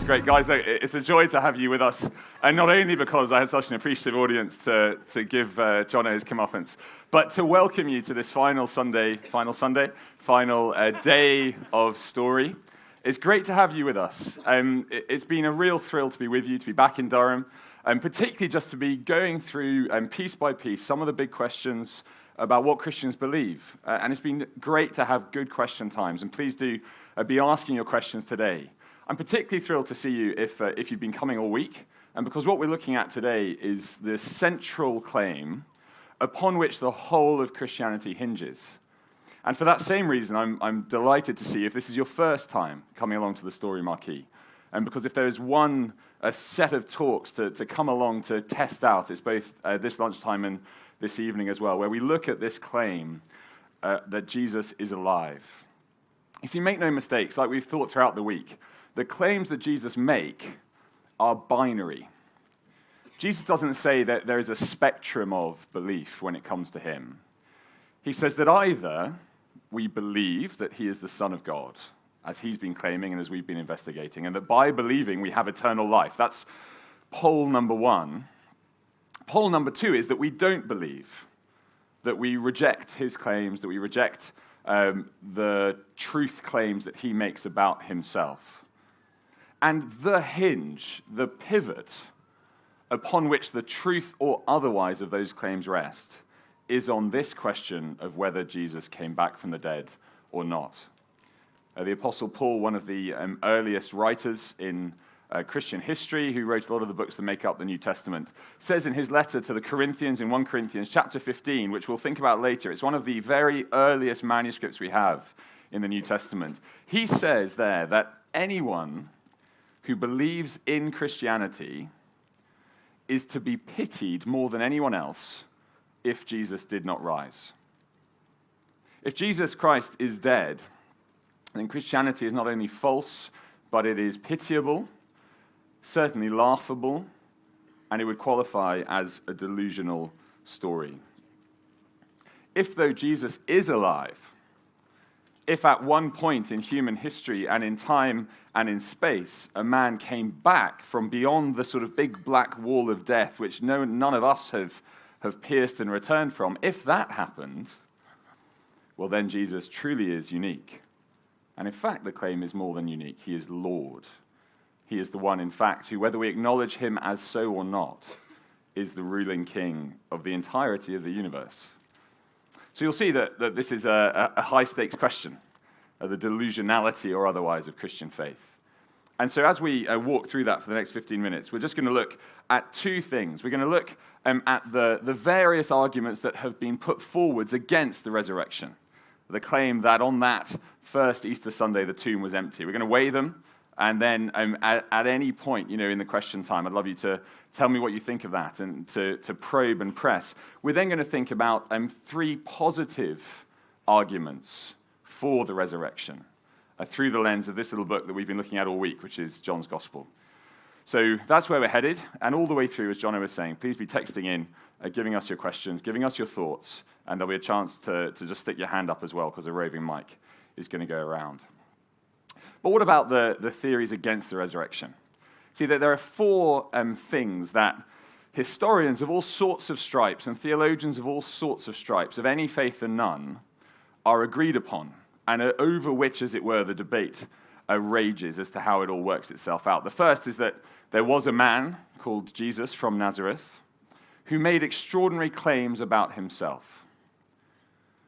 Great, guys. It's a joy to have you with us, and not only because I had such an appreciative audience to give Jono his comeuppance, but to welcome you to this final day of Story. It's great to have you with us. It's been a real thrill to be with you, to be back in Durham, and particularly just to be going through piece by piece some of the big questions about what Christians believe. And it's been great to have good question times, and please do be asking your questions today. I'm particularly thrilled to see you if you've been coming all week, and because what we're looking at today is the central claim upon which the whole of Christianity hinges. And for that same reason, I'm delighted to see if this is your first time coming along to the Story Marquee. And because if there is a set of talks to come along to test out, it's both this lunchtime and this evening as well, where we look at this claim that Jesus is alive. You see, make no mistakes, like we've thought throughout the week, the claims that Jesus make are binary. Jesus doesn't say that there is a spectrum of belief when it comes to him. He says that either we believe that he is the Son of God, as he's been claiming and as we've been investigating, and that by believing we have eternal life. That's pole number one. Pole number two is that we don't believe, that we reject his claims, that we reject the truth claims that he makes about himself. And the hinge, the pivot upon which the truth or otherwise of those claims rest is on this question of whether Jesus came back from the dead or not. The Apostle Paul, one of the earliest writers in Christian history, who wrote a lot of the books that make up the New Testament, says in his letter to the Corinthians in 1 Corinthians chapter 15, which we'll think about later, it's one of the very earliest manuscripts we have in the New Testament. He says there that anyone who believes in Christianity is to be pitied more than anyone else if Jesus did not rise. If Jesus Christ is dead, then Christianity is not only false, but it is pitiable, certainly laughable, and it would qualify as a delusional story. If, though, Jesus is alive, if at one point in human history and in time and in space, a man came back from beyond the sort of big black wall of death, which none of us have pierced and returned from, if that happened, well, then Jesus truly is unique. And in fact, the claim is more than unique. He is Lord. He is the one, in fact, who, whether we acknowledge him as so or not, is the ruling king of the entirety of the universe. So you'll see that this is a high-stakes question, the delusionality or otherwise of Christian faith. And so as we walk through that for the next 15 minutes, we're just going to look at two things. We're going to look at the various arguments that have been put forwards against the resurrection, the claim that on that first Easter Sunday the tomb was empty. We're going to weigh them, and then at any point, in the question time, I'd love you to tell me what you think of that and to probe and press. We're then going to think about three positive arguments for the resurrection through the lens of this little book that we've been looking at all week, which is John's Gospel. So that's where we're headed, and all the way through, as Jono was saying, please be texting in, giving us your questions, giving us your thoughts, and there'll be a chance to just stick your hand up as well, because a roving mic is going to go around. But what about the theories against the resurrection? See, there are four things that historians of all sorts of stripes and theologians of all sorts of stripes, of any faith and none, are agreed upon, and over which, as it were, the debate rages as to how it all works itself out. The first is that there was a man called Jesus from Nazareth who made extraordinary claims about himself.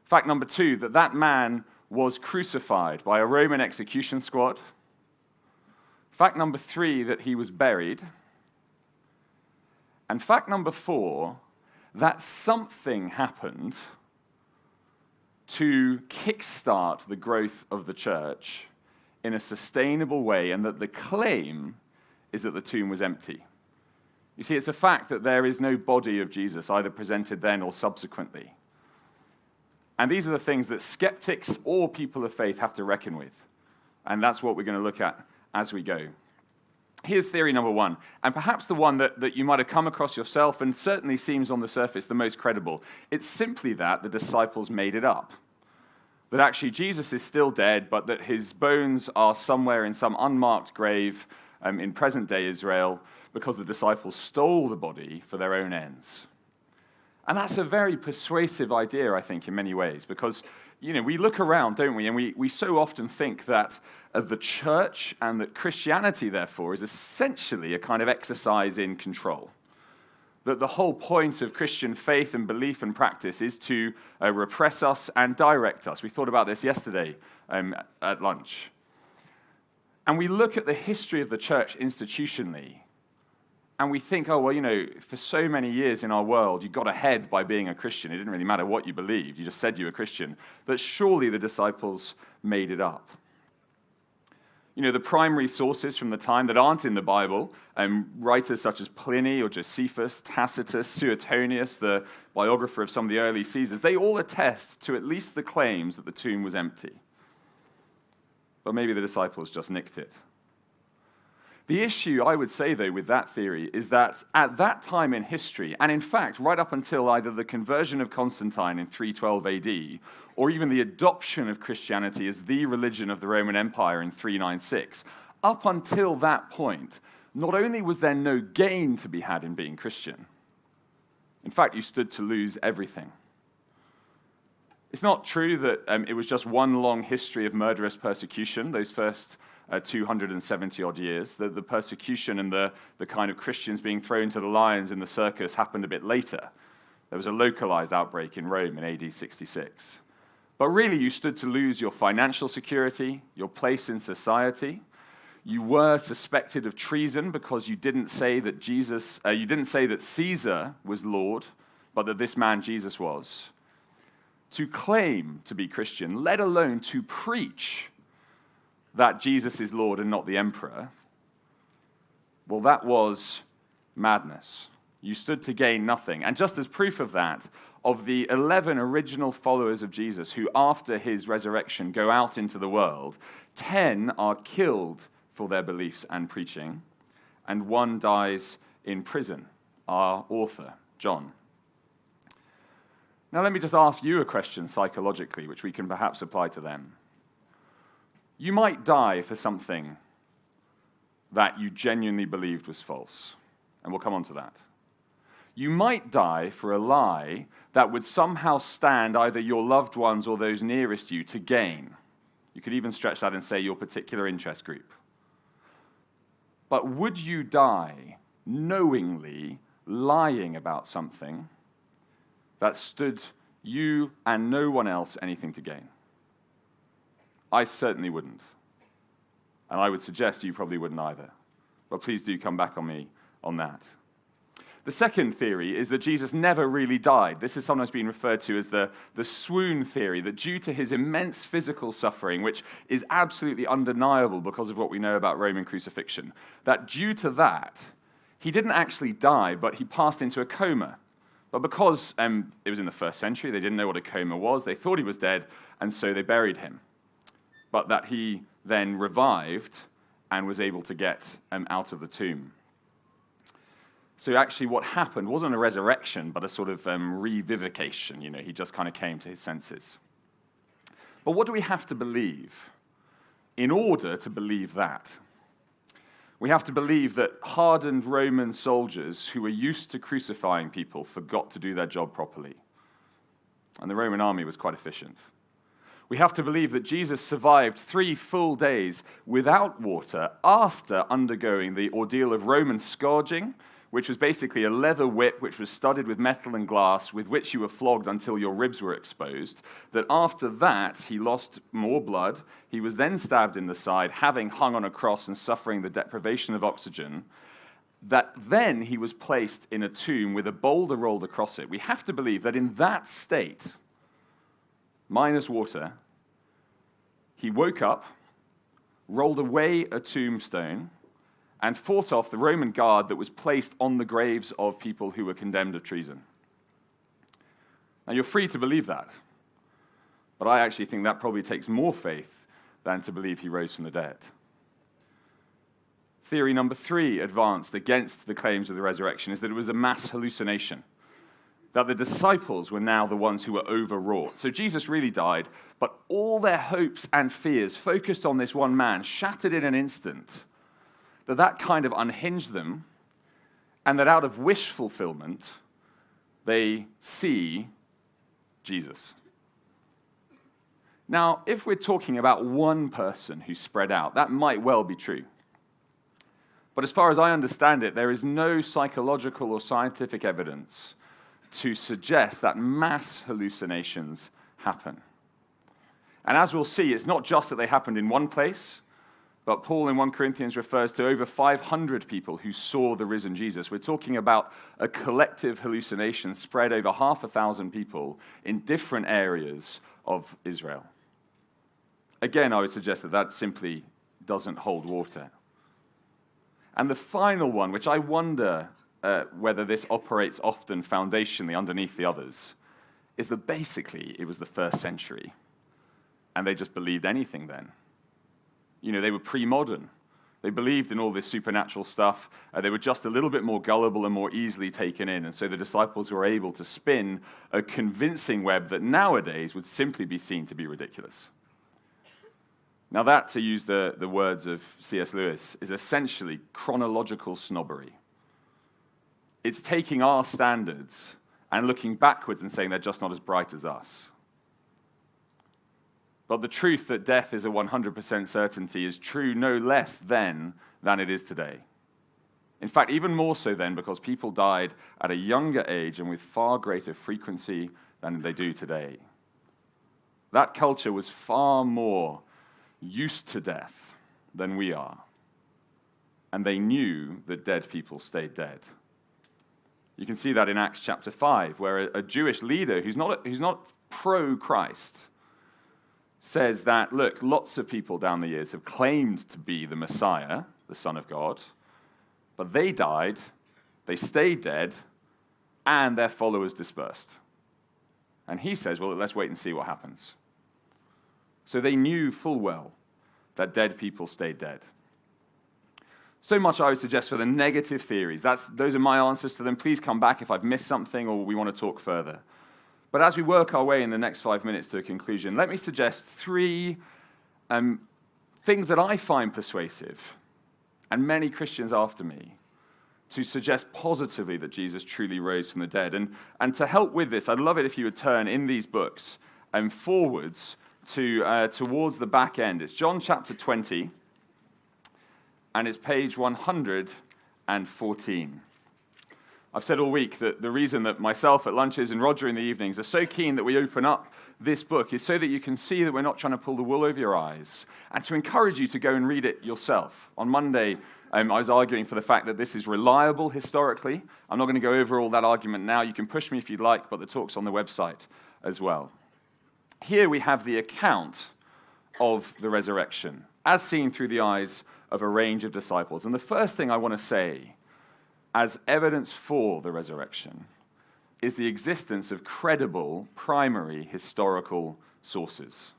Fact number two, that man was crucified by a Roman execution squad. Fact number three, that he was buried. And fact number four, that something happened to kickstart the growth of the church in a sustainable way, and that the claim is that the tomb was empty. You see, it's a fact that there is no body of Jesus, either presented then or subsequently. And these are the things that skeptics or people of faith have to reckon with. And that's what we're going to look at as we go. Here's theory number one, and perhaps the one that you might have come across yourself and certainly seems on the surface the most credible. It's simply that the disciples made it up. That actually Jesus is still dead, but that his bones are somewhere in some unmarked grave in present-day Israel because the disciples stole the body for their own ends. And that's a very persuasive idea, I think, in many ways, because we look around, don't we, and we so often think that the church and that Christianity, therefore, is essentially a kind of exercise in control. That the whole point of Christian faith and belief and practice is to repress us and direct us. We thought about this yesterday at lunch. And we look at the history of the church institutionally, and we think, for so many years in our world, you got ahead by being a Christian. It didn't really matter what you believed. You just said you were a Christian. But surely the disciples made it up. The primary sources from the time that aren't in the Bible, writers such as Pliny or Josephus, Tacitus, Suetonius, the biographer of some of the early Caesars, they all attest to at least the claims that the tomb was empty. But maybe the disciples just nicked it. The issue, I would say, though, with that theory is that at that time in history, and in fact, right up until either the conversion of Constantine in 312 AD, or even the adoption of Christianity as the religion of the Roman Empire in 396, up until that point, not only was there no gain to be had in being Christian, in fact, you stood to lose everything. It's not true that it was just one long history of murderous persecution, those first 270-odd years. The persecution and the kind of Christians being thrown to the lions in the circus happened a bit later. There was a localized outbreak in Rome in AD 66. But really, you stood to lose your financial security, your place in society. You were suspected of treason because you didn't say that Caesar was Lord, but that this man Jesus was. To claim to be Christian, let alone to preach that Jesus is Lord and not the emperor, well, that was madness. You stood to gain nothing. And just as proof of that, of the 11 original followers of Jesus who, after his resurrection, go out into the world, 10 are killed for their beliefs and preaching, and 1 dies in prison, our author, John. Now, let me just ask you a question psychologically, which we can perhaps apply to them. You might die for something that you genuinely believed was false, and we'll come on to that. You might die for a lie that would somehow stand either your loved ones or those nearest you to gain. You could even stretch that and say your particular interest group. But would you die knowingly lying about something that stood you and no one else anything to gain? I certainly wouldn't. And I would suggest you probably wouldn't either. But please do come back on me on that. The second theory is that Jesus never really died. This has sometimes been referred to as the swoon theory, that due to his immense physical suffering, which is absolutely undeniable because of what we know about Roman crucifixion, that due to that, he didn't actually die, but he passed into a coma. But because it was in the first century, they didn't know what a coma was, they thought he was dead, and so they buried him. But that he then revived and was able to get out of the tomb. So actually what happened wasn't a resurrection, but a sort of revivification. He just kind of came to his senses. But what do we have to believe in order to believe that? We have to believe that hardened Roman soldiers who were used to crucifying people forgot to do their job properly. And the Roman army was quite efficient. We have to believe that Jesus survived 3 full days without water after undergoing the ordeal of Roman scourging, which was basically a leather whip which was studded with metal and glass, with which you were flogged until your ribs were exposed, that after that he lost more blood. He was then stabbed in the side, having hung on a cross and suffering the deprivation of oxygen, that then he was placed in a tomb with a boulder rolled across it. We have to believe that in that state, minus water, he woke up, rolled away a tombstone, and fought off the Roman guard that was placed on the graves of people who were condemned of treason. Now, you're free to believe that, but I actually think that probably takes more faith than to believe he rose from the dead. Theory number 3 advanced against the claims of the resurrection is that it was a mass hallucination, that the disciples were now the ones who were overwrought. So Jesus really died, but all their hopes and fears focused on this one man, shattered in an instant. that kind of unhinged them, and that out of wish fulfillment, they see Jesus. Now, if we're talking about one person who spread out, that might well be true. But as far as I understand it, there is no psychological or scientific evidence to suggest that mass hallucinations happen. And as we'll see, it's not just that they happened in one place, but Paul in 1 Corinthians refers to over 500 people who saw the risen Jesus. We're talking about a collective hallucination spread over 500 people in different areas of Israel. Again, I would suggest that simply doesn't hold water. And the final one, which I wonder whether this operates often foundationally underneath the others, is that basically it was the first century, and they just believed anything then. You know, they were pre-modern. They believed in all this supernatural stuff. They were just a little bit more gullible and more easily taken in, and so the disciples were able to spin a convincing web that nowadays would simply be seen to be ridiculous. Now that, to use the words of C.S. Lewis, is essentially chronological snobbery. It's taking our standards and looking backwards and saying they're just not as bright as us. But the truth that death is a 100% certainty is true no less then than it is today. In fact, even more so then, because people died at a younger age and with far greater frequency than they do today. That culture was far more used to death than we are. And they knew that dead people stayed dead. You can see that in Acts chapter 5, where a Jewish leader who's not pro-Christ says that, look, lots of people down the years have claimed to be the Messiah, the Son of God, but they died, they stayed dead, and their followers dispersed. And he says, well, let's wait and see what happens. So they knew full well that dead people stayed dead. So much I would suggest for the negative theories. Those are my answers to them. Please come back if I've missed something or we want to talk further. But as we work our way in the next 5 minutes to a conclusion, let me suggest 3 things that I find persuasive, and many Christians after me, to suggest positively that Jesus truly rose from the dead. And to help with this, I'd love it if you would turn in these books forwards towards the back end. It's John chapter 20, and it's page 114. I've said all week that the reason that myself at lunches and Roger in the evenings are so keen that we open up this book is so that you can see that we're not trying to pull the wool over your eyes, and to encourage you to go and read it yourself. On Monday, I was arguing for the fact that this is reliable historically. I'm not going to go over all that argument now. You can push me if you'd like, but the talk's on the website as well. Here we have the account of the resurrection, as seen through the eyes of a range of disciples. And the first thing I want to say, as evidence for the resurrection, is the existence of credible primary historical sources.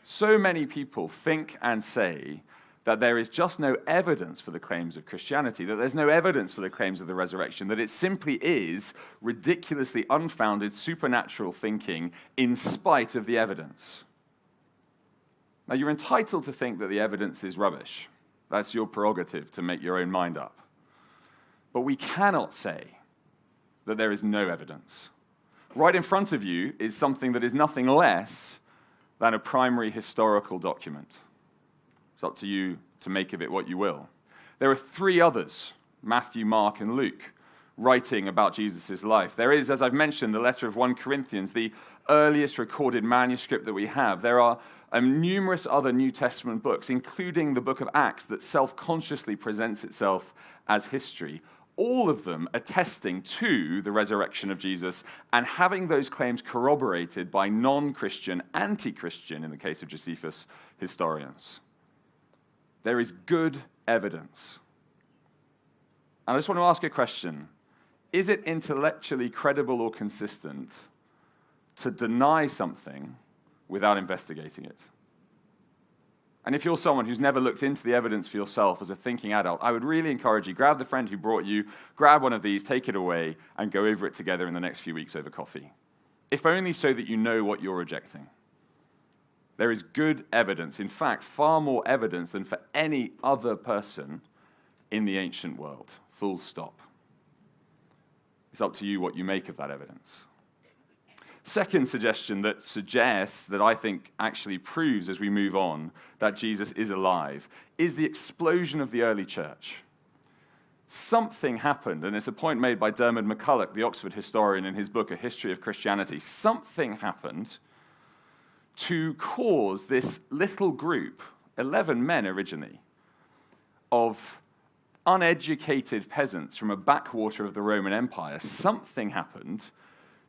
So many people think and say that there is just no evidence for the claims of Christianity, that there's no evidence for the claims of the resurrection, that it simply is ridiculously unfounded supernatural thinking in spite of the evidence. Now, you're entitled to think that the evidence is rubbish. That's your prerogative to make your own mind up. But we cannot say that there is no evidence. Right in front of you is something that is nothing less than a primary historical document. It's up to you to make of it what you will. There are 3 others, Matthew, Mark, and Luke, writing about Jesus' life. There is, as I've mentioned, the letter of 1 Corinthians, the earliest recorded manuscript that we have. There are numerous other New Testament books, including the book of Acts, that self-consciously presents itself as history, all of them attesting to the resurrection of Jesus and having those claims corroborated by non-Christian, anti-Christian, in the case of Josephus, historians. There is good evidence. And I just want to ask a question. Is it intellectually credible or consistent to deny something without investigating it? And if you're someone who's never looked into the evidence for yourself as a thinking adult, I would really encourage you, grab the friend who brought you, grab one of these, take it away, and go over it together in the next few weeks over coffee. If only so that you know what you're rejecting. There is good evidence, in fact, far more evidence than for any other person in the ancient world. Full stop. It's up to you what you make of that evidence. Second suggestion that suggests, that I think actually proves as we move on, that Jesus is alive, is the explosion of the early church. Something happened, and it's a point made by Dermot McCulloch, the Oxford historian, in his book, A History of Christianity. Something happened to cause this little group, 11 men originally, of uneducated peasants from a backwater of the Roman Empire. Something happened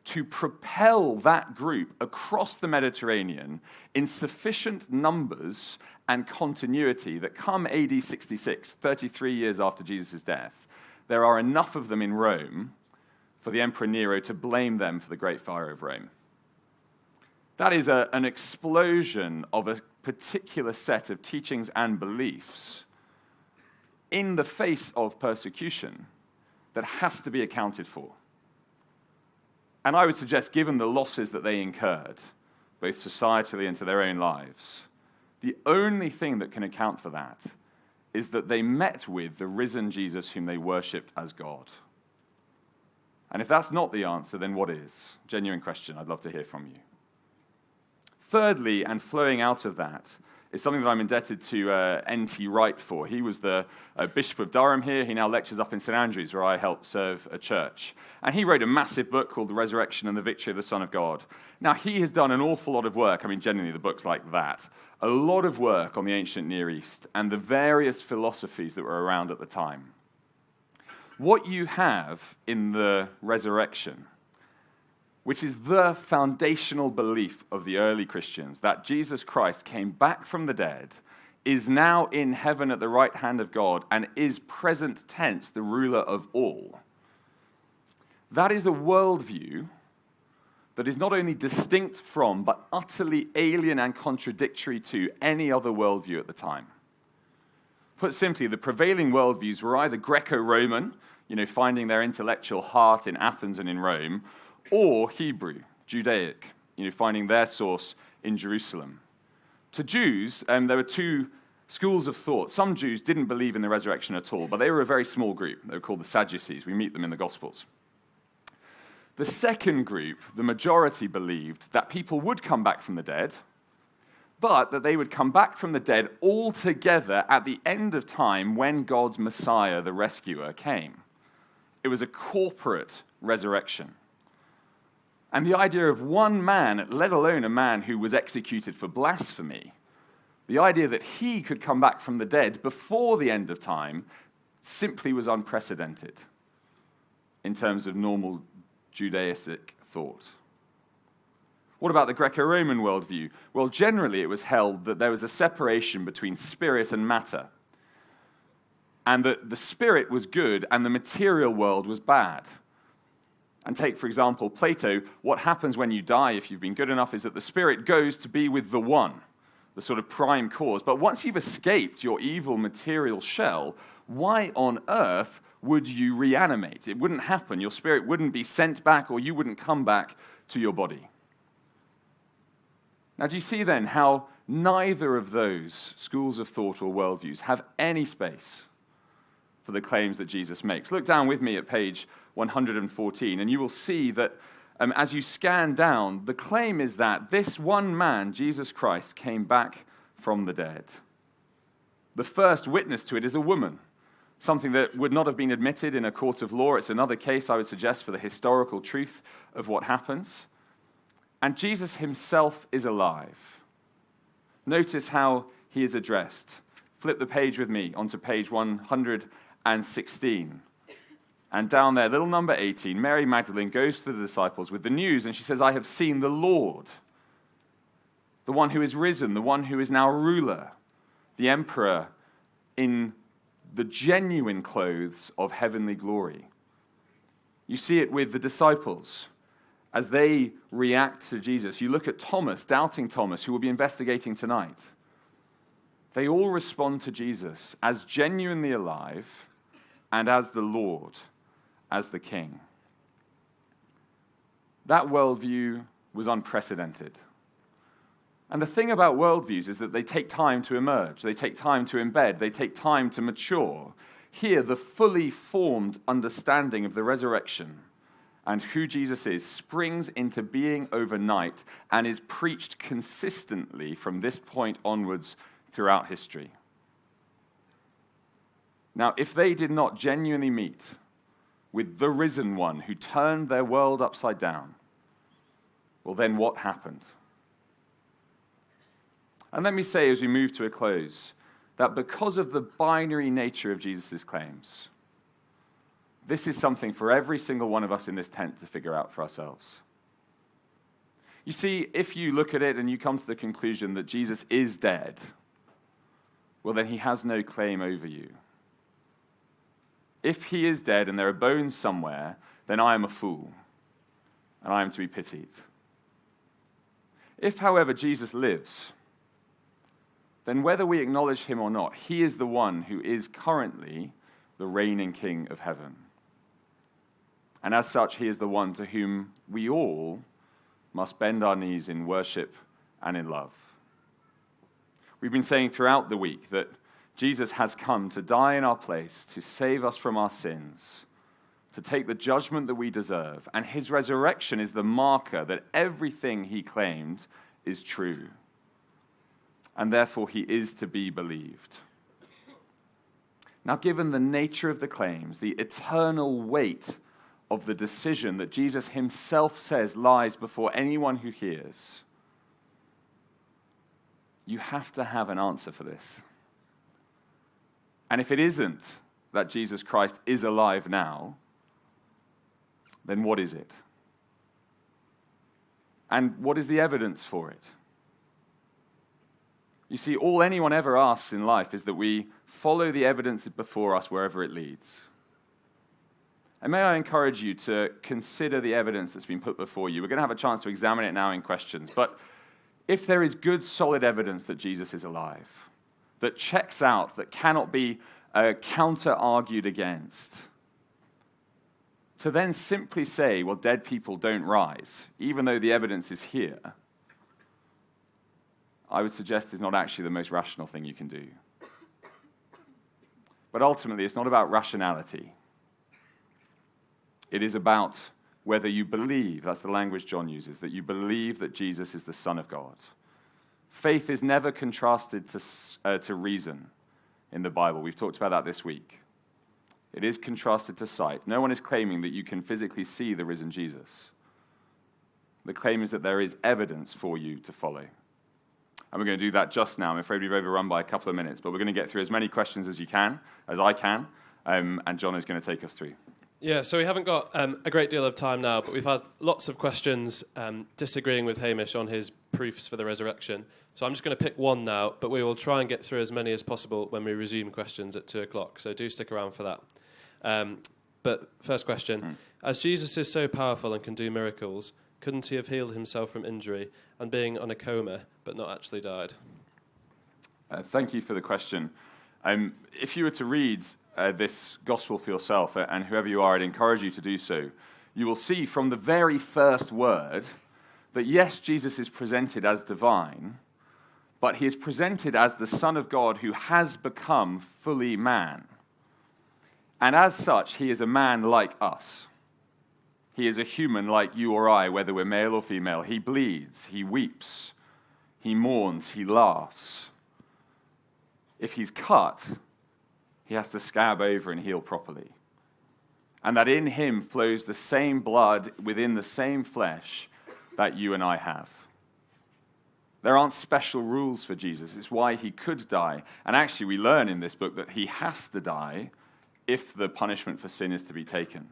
to propel that group across the Mediterranean in sufficient numbers and continuity that come AD 66, 33 years after Jesus' death, there are enough of them in Rome for the Emperor Nero to blame them for the Great Fire of Rome. That is an explosion of a particular set of teachings and beliefs in the face of persecution that has to be accounted for. And I would suggest, given the losses that they incurred, both societally and to their own lives, the only thing that can account for that is that they met with the risen Jesus whom they worshipped as God. And if that's not the answer, then what is? Genuine question. I'd love to hear from you. Thirdly, and flowing out of that, is something that I'm indebted to N.T. Wright for. He was the Bishop of Durham here. He now lectures up in St. Andrews, where I help serve a church. And he wrote a massive book called The Resurrection and the Victory of the Son of God. Now, he has done an awful lot of work. I mean, generally, the book's like that. A lot of work on the ancient Near East and the various philosophies that were around at the time. What you have in the resurrection, which is the foundational belief of the early Christians, that Jesus Christ came back from the dead, is now in heaven at the right hand of God, and is present tense the ruler of all. That is a worldview that is not only distinct from, but utterly alien and contradictory to any other worldview at the time. Put simply, the prevailing worldviews were either Greco-Roman, finding their intellectual heart in Athens and in Rome, or Hebrew, Judaic, finding their source in Jerusalem. To Jews, there were two schools of thought. Some Jews didn't believe in the resurrection at all, but they were a very small group. They were called the Sadducees. We meet them in the Gospels. The second group, the majority, believed that people would come back from the dead, but that they would come back from the dead all together at the end of time when God's Messiah, the rescuer, came. It was a corporate resurrection. And the idea of one man, let alone a man who was executed for blasphemy, the idea that he could come back from the dead before the end of time simply was unprecedented in terms of normal Judaistic thought. What about the Greco-Roman worldview? Well, generally it was held that there was a separation between spirit and matter, and that the spirit was good and the material world was bad. And take, for example, Plato. What happens when you die, if you've been good enough, is that the spirit goes to be with the one, the sort of prime cause. But once you've escaped your evil material shell, why on earth would you reanimate? It wouldn't happen. Your spirit wouldn't be sent back, or you wouldn't come back to your body. Now, do you see then how neither of those schools of thought or worldviews have any space for the claims that Jesus makes? Look down with me at page 114, and you will see that as you scan down, the claim is that this one man, Jesus Christ, came back from the dead. The first witness to it is a woman, something that would not have been admitted in a court of law. It's another case, I would suggest, for the historical truth of what happens. And Jesus himself is alive. Notice how he is addressed. Flip the page with me onto page 116. And down there, little number 18, Mary Magdalene goes to the disciples with the news, and she says, I have seen the Lord, the one who is risen, the one who is now ruler, the emperor in the genuine clothes of heavenly glory. You see it with the disciples as they react to Jesus. You look at Thomas, doubting Thomas, who we'll be investigating tonight. They all respond to Jesus as genuinely alive and as the Lord, as the King. That worldview was unprecedented. And the thing about worldviews is that they take time to emerge, they take time to embed, they take time to mature. Here, the fully formed understanding of the resurrection and who Jesus is springs into being overnight and is preached consistently from this point onwards throughout history. Now, if they did not genuinely meet with the risen one who turned their world upside down, well, then what happened? And let me say as we move to a close that because of the binary nature of Jesus' claims, this is something for every single one of us in this tent to figure out for ourselves. You see, if you look at it and you come to the conclusion that Jesus is dead, well, then he has no claim over you. If he is dead and there are bones somewhere, then I am a fool, and I am to be pitied. If, however, Jesus lives, then whether we acknowledge him or not, he is the one who is currently the reigning King of heaven. And as such, he is the one to whom we all must bend our knees in worship and in love. We've been saying throughout the week that Jesus has come to die in our place, to save us from our sins, to take the judgment that we deserve, and his resurrection is the marker that everything he claimed is true, and therefore he is to be believed. Now, given the nature of the claims, the eternal weight of the decision that Jesus himself says lies before anyone who hears, you have to have an answer for this. And if it isn't that Jesus Christ is alive now, then what is it? And what is the evidence for it? You see, all anyone ever asks in life is that we follow the evidence before us wherever it leads. And may I encourage you to consider the evidence that's been put before you. We're going to have a chance to examine it now in questions. But if there is good, solid evidence that Jesus is alive, that checks out, that cannot be counter-argued against, to then simply say, well, dead people don't rise, even though the evidence is here, I would suggest is not actually the most rational thing you can do. But ultimately, it's not about rationality. It is about whether you believe, that's the language John uses, that you believe that Jesus is the Son of God. Faith is never contrasted to reason in the Bible. We've talked about that this week. It is contrasted to sight. No one is claiming that you can physically see the risen Jesus. The claim is that there is evidence for you to follow. And we're going to do that just now. I'm afraid we've overrun by a couple of minutes, but we're going to get through as many questions as I can, and John is going to take us through. Yeah, so we haven't got a great deal of time now, but we've had lots of questions disagreeing with Hamish on his proofs for the resurrection. So I'm just going to pick one now, but we will try and get through as many as possible when we resume questions at 2 o'clock. So do stick around for that. But first question, as Jesus is so powerful and can do miracles, couldn't he have healed himself from injury and being on a coma, but not actually died? Thank you for the question. If you were to read this gospel for yourself, and whoever you are, I'd encourage you to do so, you will see from the very first word that yes, Jesus is presented as divine, but he is presented as the Son of God who has become fully man. And as such, he is a man like us. He is a human like you or I, whether we're male or female. He bleeds, he weeps, he mourns, he laughs. If he's cut, he has to scab over and heal properly. And that in him flows the same blood within the same flesh that you and I have. There aren't special rules for Jesus. It's why he could die. And actually, we learn in this book that he has to die if the punishment for sin is to be taken.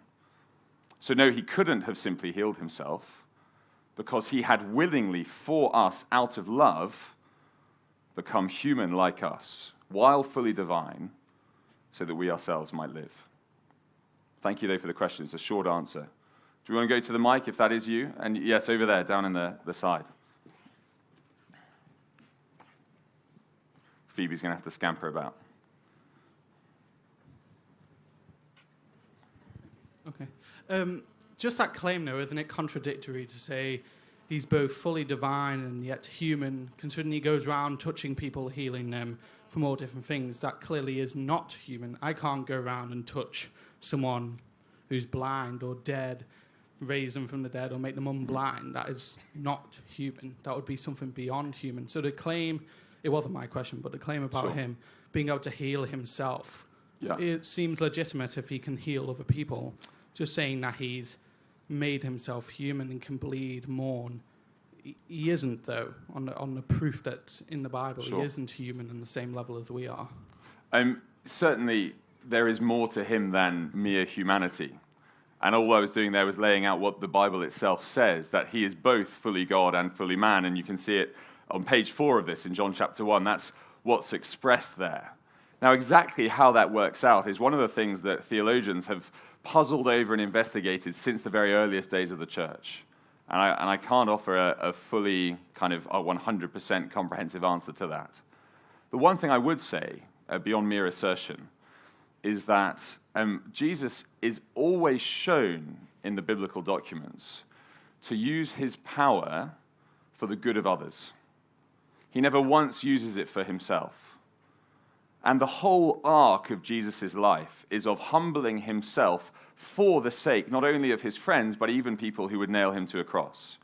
So no, he couldn't have simply healed himself because he had willingly, for us, out of love, become human like us, while fully divine, so that we ourselves might live. Thank you, though, for the question. It's a short answer. Do we want to go to the mic, if that is you? And yes, over there, down in the side. Phoebe's going to have to scamper about. Okay. Just that claim, though, isn't it contradictory to say he's both fully divine and yet human, considering he goes around touching people, healing them from all different things. That clearly is not human. I can't go around and touch someone who's blind or dead, raise them from the dead or make them unblind. That is not human. That would be something beyond human. So the claim, it wasn't my question, but the claim about him being able to heal himself, it seems legitimate if he can heal other people. Just saying that he's made himself human and can bleed, mourn. He isn't, though, on the proof that's in the Bible. He isn't human on the same level as we are. Certainly, there is more to him than mere humanity. And all I was doing there was laying out what the Bible itself says, that he is both fully God and fully man. And you can see it on page 4 of this in John chapter 1. That's what's expressed there. Now, exactly how that works out is one of the things that theologians have puzzled over and investigated since the very earliest days of the church. And I can't offer a fully kind of 100% comprehensive answer to that. The one thing I would say, beyond mere assertion, is that Jesus is always shown in the biblical documents to use his power for the good of others. He never once uses it for himself. And the whole arc of Jesus' life is of humbling himself for the sake not only of his friends, but even people who would nail him to a cross.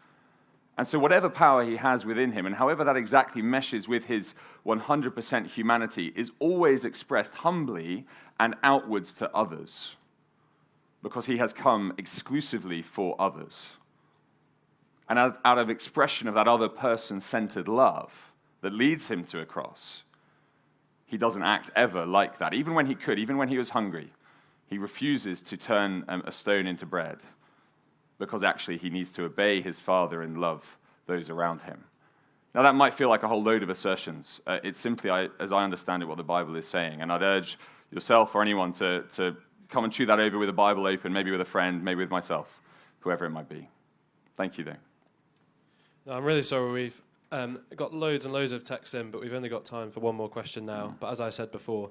And so whatever power he has within him, and however that exactly meshes with his 100% humanity, is always expressed humbly and outwards to others, because he has come exclusively for others. And out of expression of that other person-centered love that leads him to a cross, he doesn't act ever like that. Even when he could, even when he was hungry, he refuses to turn a stone into bread, because actually he needs to obey his Father and love those around him. Now that might feel like a whole load of assertions. It's simply, as I understand it, what the Bible is saying. And I'd urge yourself or anyone to come and chew that over with a Bible open, maybe with a friend, maybe with myself, whoever it might be. Thank you, though. No, I'm really sorry we've got loads and loads of texts in, but we've only got time for one more question now. But as I said before,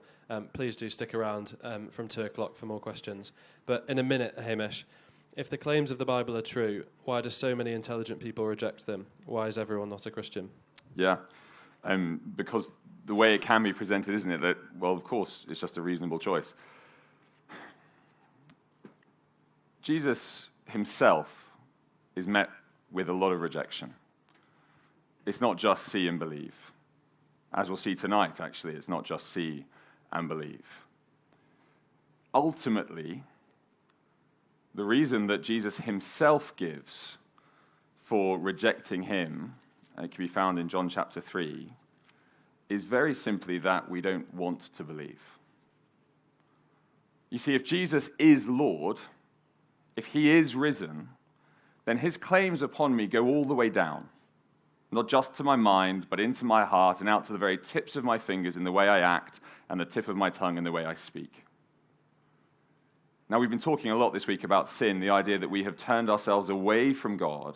please do stick around from 2 o'clock for more questions. But in a minute, Hamish, if the claims of the Bible are true, why do so many intelligent people reject them? Why is everyone not a Christian? Yeah, because the way it can be presented, isn't it, that, well, of course, it's just a reasonable choice. Jesus himself is met with a lot of rejection. It's not just see and believe. As we'll see tonight, actually, it's not just see and believe. Ultimately, the reason that Jesus himself gives for rejecting him, and it can be found in John chapter 3, is very simply that we don't want to believe. You see, if Jesus is Lord, if he is risen, then his claims upon me go all the way down, not just to my mind, but into my heart and out to the very tips of my fingers in the way I act and the tip of my tongue in the way I speak. Now, we've been talking a lot this week about sin, the idea that we have turned ourselves away from God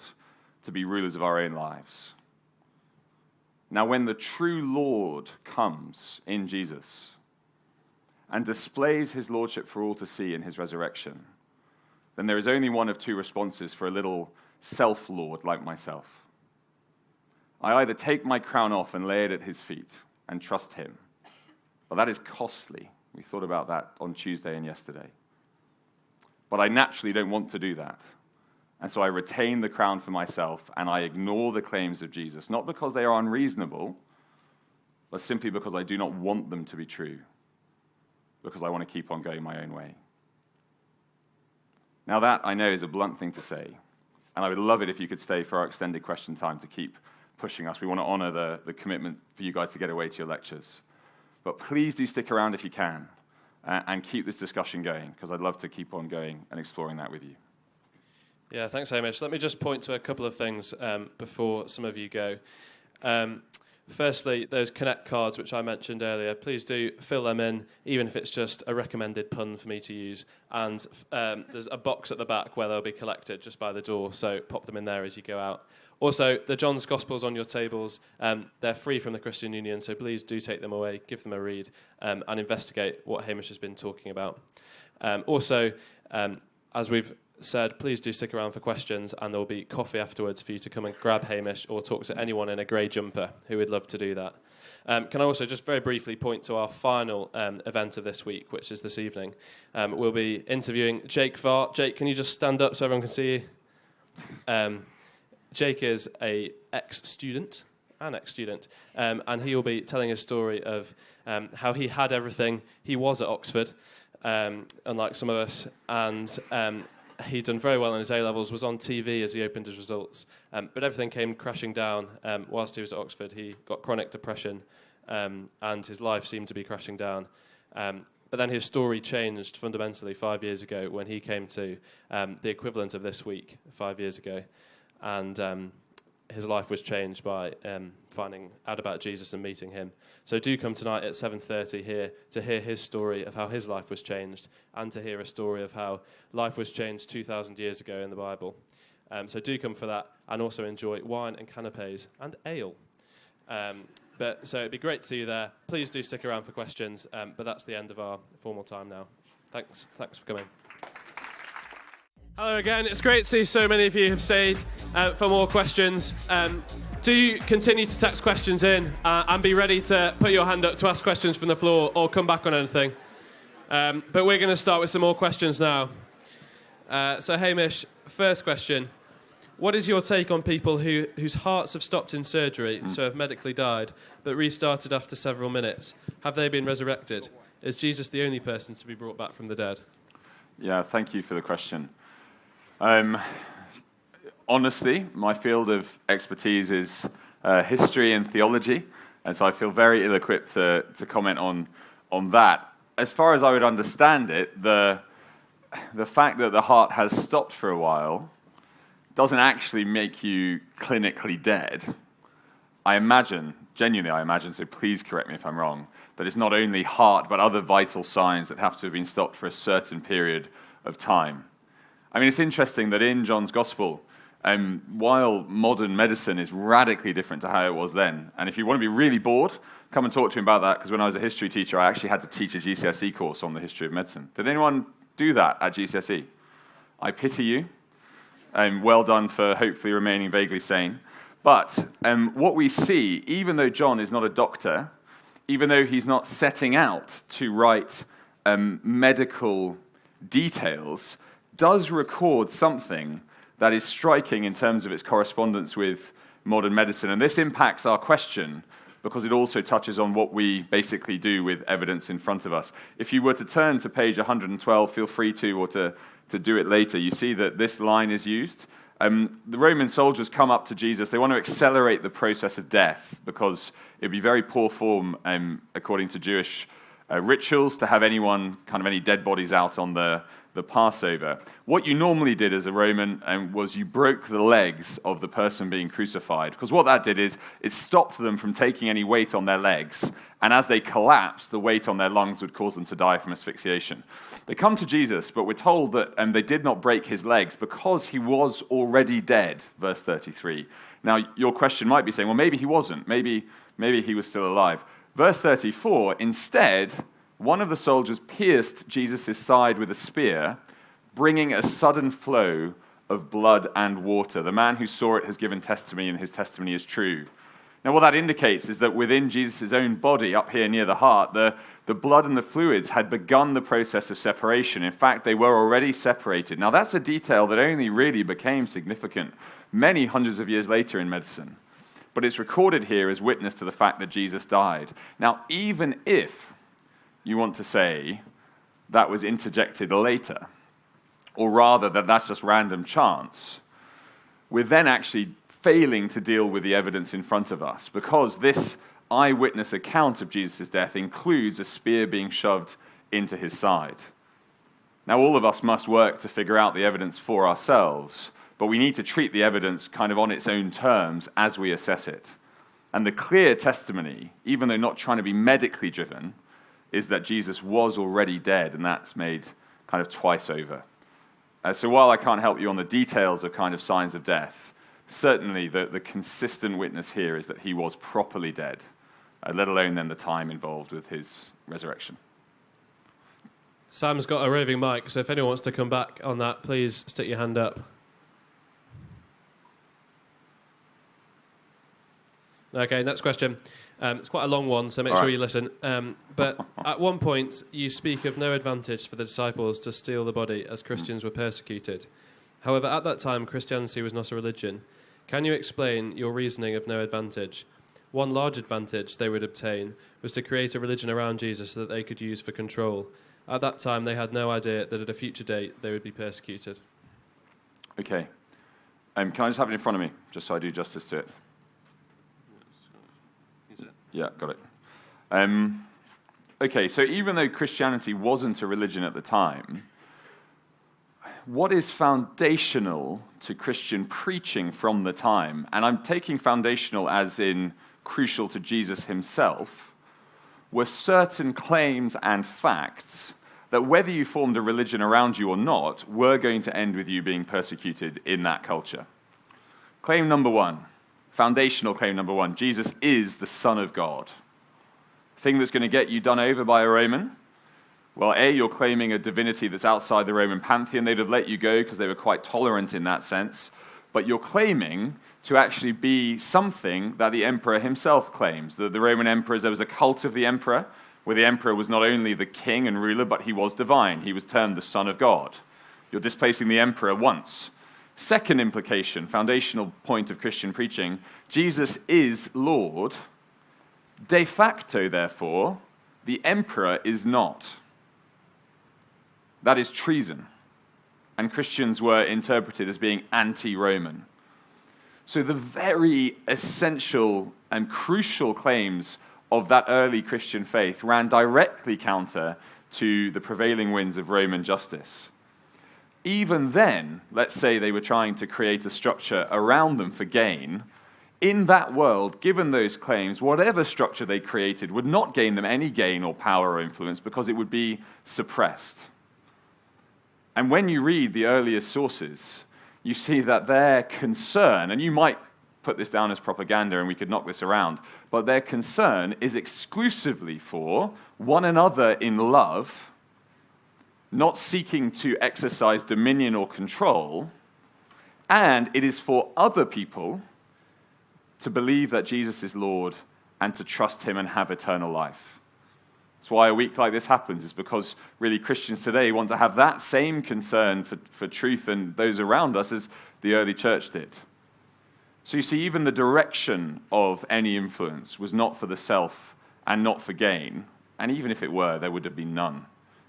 to be rulers of our own lives. Now, when the true Lord comes in Jesus and displays his lordship for all to see in his resurrection, then there is only one of two responses for a little self-lord like myself. I either take my crown off and lay it at his feet and trust him. Well, that is costly. We thought about that on Tuesday and yesterday. But I naturally don't want to do that. And so I retain the crown for myself and I ignore the claims of Jesus, not because they are unreasonable, but simply because I do not want them to be true, because I want to keep on going my own way. Now that, I know, is a blunt thing to say, and I would love it if you could stay for our extended question time to keep pushing us. We want to honor the commitment for you guys to get away to your lectures. But please do stick around if you can, and keep this discussion going, because I'd love to keep on going and exploring that with you. Yeah, thanks, Hamish. Let me just point to a couple of things before some of you go. Firstly, those Connect cards, which I mentioned earlier, please do fill them in, even if it's just a recommended pun for me to use. And there's a box at the back where they'll be collected just by the door, so pop them in there as you go out. Also, the John's Gospels on your tables, they're free from the Christian Union, so please do take them away, give them a read, and investigate what Hamish has been talking about. Also, as we've said, please do stick around for questions, and there will be coffee afterwards for you to come and grab Hamish or talk to anyone in a grey jumper who would love to do that. Can I also just very briefly point to our final event of this week, which is this evening. We'll be interviewing Jake Farr. Jake, can you just stand up so everyone can see you? Jake is an ex-student, and he will be telling his story of how he had everything. He was at Oxford, unlike some of us, and he'd done very well in his A-levels, was on TV as he opened his results, but everything came crashing down whilst he was at Oxford. He got chronic depression, and his life seemed to be crashing down. But then his story changed fundamentally 5 years ago when he came to the equivalent of this week 5 years ago, and his life was changed by finding out about Jesus and meeting him. So do come tonight at 7:30 here to hear his story of how his life was changed and to hear a story of how life was changed 2,000 years ago in the Bible. So do come for that, and also enjoy wine and canapes and ale. So it'd be great to see you there. Please do stick around for questions, but that's the end of our formal time now. Thanks for coming. Hello again. It's great to see so many of you have stayed for more questions. Do continue to text questions in and be ready to put your hand up to ask questions from the floor or come back on anything. But we're going to start with some more questions now. So Hamish, first question. What is your take on people whose hearts have stopped in surgery, so have medically died, but restarted after several minutes? Have they been resurrected? Is Jesus the only person to be brought back from the dead? Yeah, thank you for the question. Honestly, my field of expertise is history and theology, and so I feel very ill-equipped to comment on that. As far as I would understand it, the fact that the heart has stopped for a while doesn't actually make you clinically dead. Genuinely I imagine, so please correct me if I'm wrong, that it's not only heart but other vital signs that have to have been stopped for a certain period of time. I mean, it's interesting that in John's Gospel, while modern medicine is radically different to how it was then, and if you want to be really bored, come and talk to me about that, because when I was a history teacher, I actually had to teach a GCSE course on the history of medicine. Did anyone do that at GCSE? I pity you. Well done for hopefully remaining vaguely sane. But what we see, even though John is not a doctor, even though he's not setting out to write medical details, does record something that is striking in terms of its correspondence with modern medicine. And this impacts our question because it also touches on what we basically do with evidence in front of us. If you were to turn to page 112, feel free to, or to do it later, you see that this line is used. The Roman soldiers come up to Jesus. They want to accelerate the process of death because it would be very poor form, according to Jewish rituals, to have any dead bodies out on the Passover. What you normally did as a Roman was you broke the legs of the person being crucified, because what that did is it stopped them from taking any weight on their legs, and as they collapsed, the weight on their lungs would cause them to die from asphyxiation. They come to Jesus, but we're told that they did not break his legs because he was already dead, verse 33. Now, your question might be saying, well, maybe he wasn't. Maybe he was still alive. Verse 34, instead, one of the soldiers pierced Jesus' side with a spear, bringing a sudden flow of blood and water. The man who saw it has given testimony, and his testimony is true. Now, what that indicates is that within Jesus' own body, up here near the heart, the blood and the fluids had begun the process of separation. In fact, they were already separated. Now, that's a detail that only really became significant many hundreds of years later in medicine. But it's recorded here as witness to the fact that Jesus died. Now, even if you want to say that was interjected later, or rather that that's just random chance, we're then actually failing to deal with the evidence in front of us, because this eyewitness account of Jesus' death includes a spear being shoved into his side. Now, all of us must work to figure out the evidence for ourselves, but we need to treat the evidence kind of on its own terms as we assess it. And the clear testimony, even though not trying to be medically driven, is that Jesus was already dead, and that's made kind of twice over. So while I can't help you on the details of kind of signs of death, certainly the consistent witness here is that he was properly dead, let alone then the time involved with his resurrection. Sam's got a roving mic, so if anyone wants to come back on that, please stick your hand up. Okay, next question. It's quite a long one, so make sure you listen. But at one point, you speak of no advantage for the disciples to steal the body as Christians were persecuted. However, at that time, Christianity was not a religion. Can you explain your reasoning of no advantage? One large advantage they would obtain was to create a religion around Jesus that they could use for control. At that time, they had no idea that at a future date they would be persecuted. Okay. Can I just have it in front of me, just so I do justice to it? Yeah, got it. Okay, so even though Christianity wasn't a religion at the time, what is foundational to Christian preaching from the time, and I'm taking foundational as in crucial to Jesus himself, were certain claims and facts that whether you formed a religion around you or not, were going to end with you being persecuted in that culture. Claim number one. Foundational claim number one, Jesus is the Son of God. Thing that's going to get you done over by a Roman? Well, A, you're claiming a divinity that's outside the Roman pantheon. They'd have let you go because they were quite tolerant in that sense. But you're claiming to actually be something that the emperor himself claims. The Roman emperors, there was a cult of the emperor, where the emperor was not only the king and ruler, but he was divine. He was termed the Son of God. You're displacing the emperor once. Second implication, foundational point of Christian preaching, Jesus is Lord. De facto, therefore, the emperor is not. That is treason. And Christians were interpreted as being anti-Roman. So the very essential and crucial claims of that early Christian faith ran directly counter to the prevailing winds of Roman justice. Even then, let's say they were trying to create a structure around them for gain. In that world, given those claims, whatever structure they created would not gain them any gain or power or influence because it would be suppressed. And when you read the earliest sources, you see that their concern, and you might put this down as propaganda and we could knock this around, but their concern is exclusively for one another in love, not seeking to exercise dominion or control, and it is for other people to believe that Jesus is Lord and to trust him and have eternal life. That's why a week like this happens, is because really Christians today want to have that same concern for truth and those around us as the early church did. So you see, even the direction of any influence was not for the self and not for gain, and even if it were, there would have been none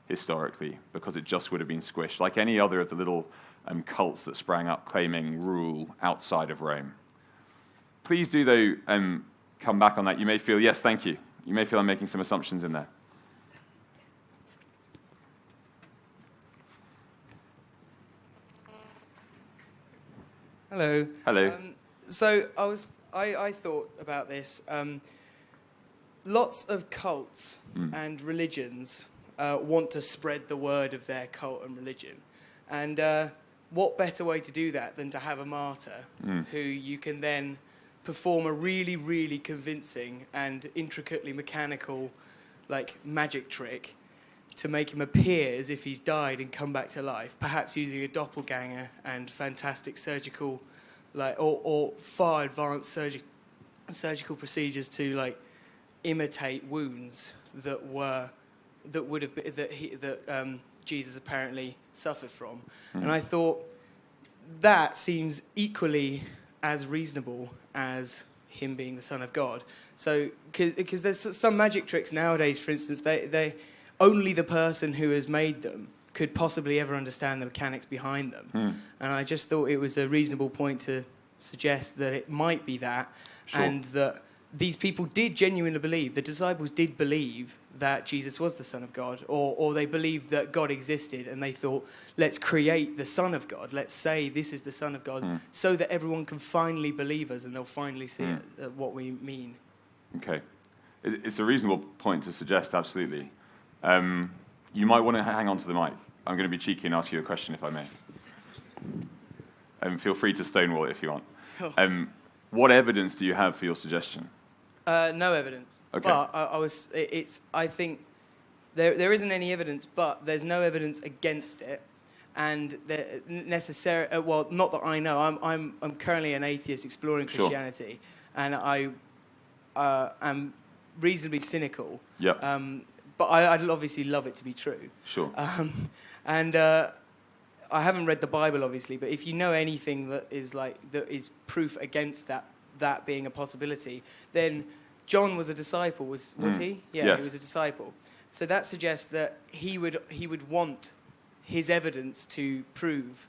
historically, because it just would have been squished, like any other of the little cults that sprang up claiming rule outside of Rome. Please do, though, come back on that. You may feel, yes, thank you. You may feel I'm making some assumptions in there. Hello. Hello. So I thought about this. Lots of cults and religions want to spread the word of their cult and religion. And what better way to do that than to have a martyr who you can then perform a really, really convincing and intricately mechanical, like, magic trick to make him appear as if he's died and come back to life, perhaps using a doppelganger and fantastic surgical, like, or far advanced surgical procedures to, like, imitate wounds that Jesus apparently suffered from. And I thought that seems equally as reasonable as him being the Son of God. So, because there's some magic tricks nowadays, for instance, they only the person who has made them could possibly ever understand the mechanics behind them. And I just thought it was a reasonable point to suggest that it might be that, and that these people did genuinely believe, the disciples did believe that Jesus was the Son of God, or they believed that God existed, and they thought, let's create the Son of God, let's say this is the Son of God, so that everyone can finally believe us and they'll finally see what we mean. Okay. It's a reasonable point to suggest, absolutely. You might want to hang on to the mic. I'm going to be cheeky and ask you a question, if I may. Feel free to stonewall it if you want. What evidence do you have for your suggestion? No evidence. Okay. But I think there isn't any evidence, but there's no evidence against it. And well, not that I know. I'm currently an atheist exploring Christianity, and I am reasonably cynical. Yep. But I'd obviously love it to be true. Sure. And I haven't read the Bible, obviously, but if you know anything that is proof against that being a possibility, then John was a disciple, was he? Yeah, yes. He was a disciple. So that suggests that he would want his evidence to prove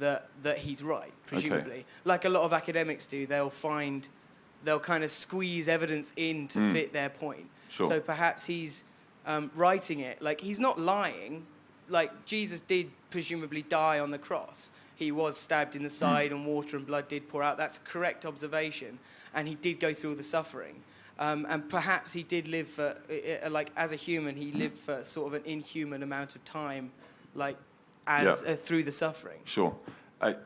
that he's right, presumably. Okay. Like a lot of academics do, they'll kind of squeeze evidence in to fit their point. Sure. So perhaps he's writing it, like he's not lying, like Jesus did presumably die on the cross. He was stabbed in the side and water and blood did pour out. That's a correct observation. And he did go through all the suffering. And perhaps he did live for, as a human, he lived for sort of an inhuman amount of time, through the suffering. Sure.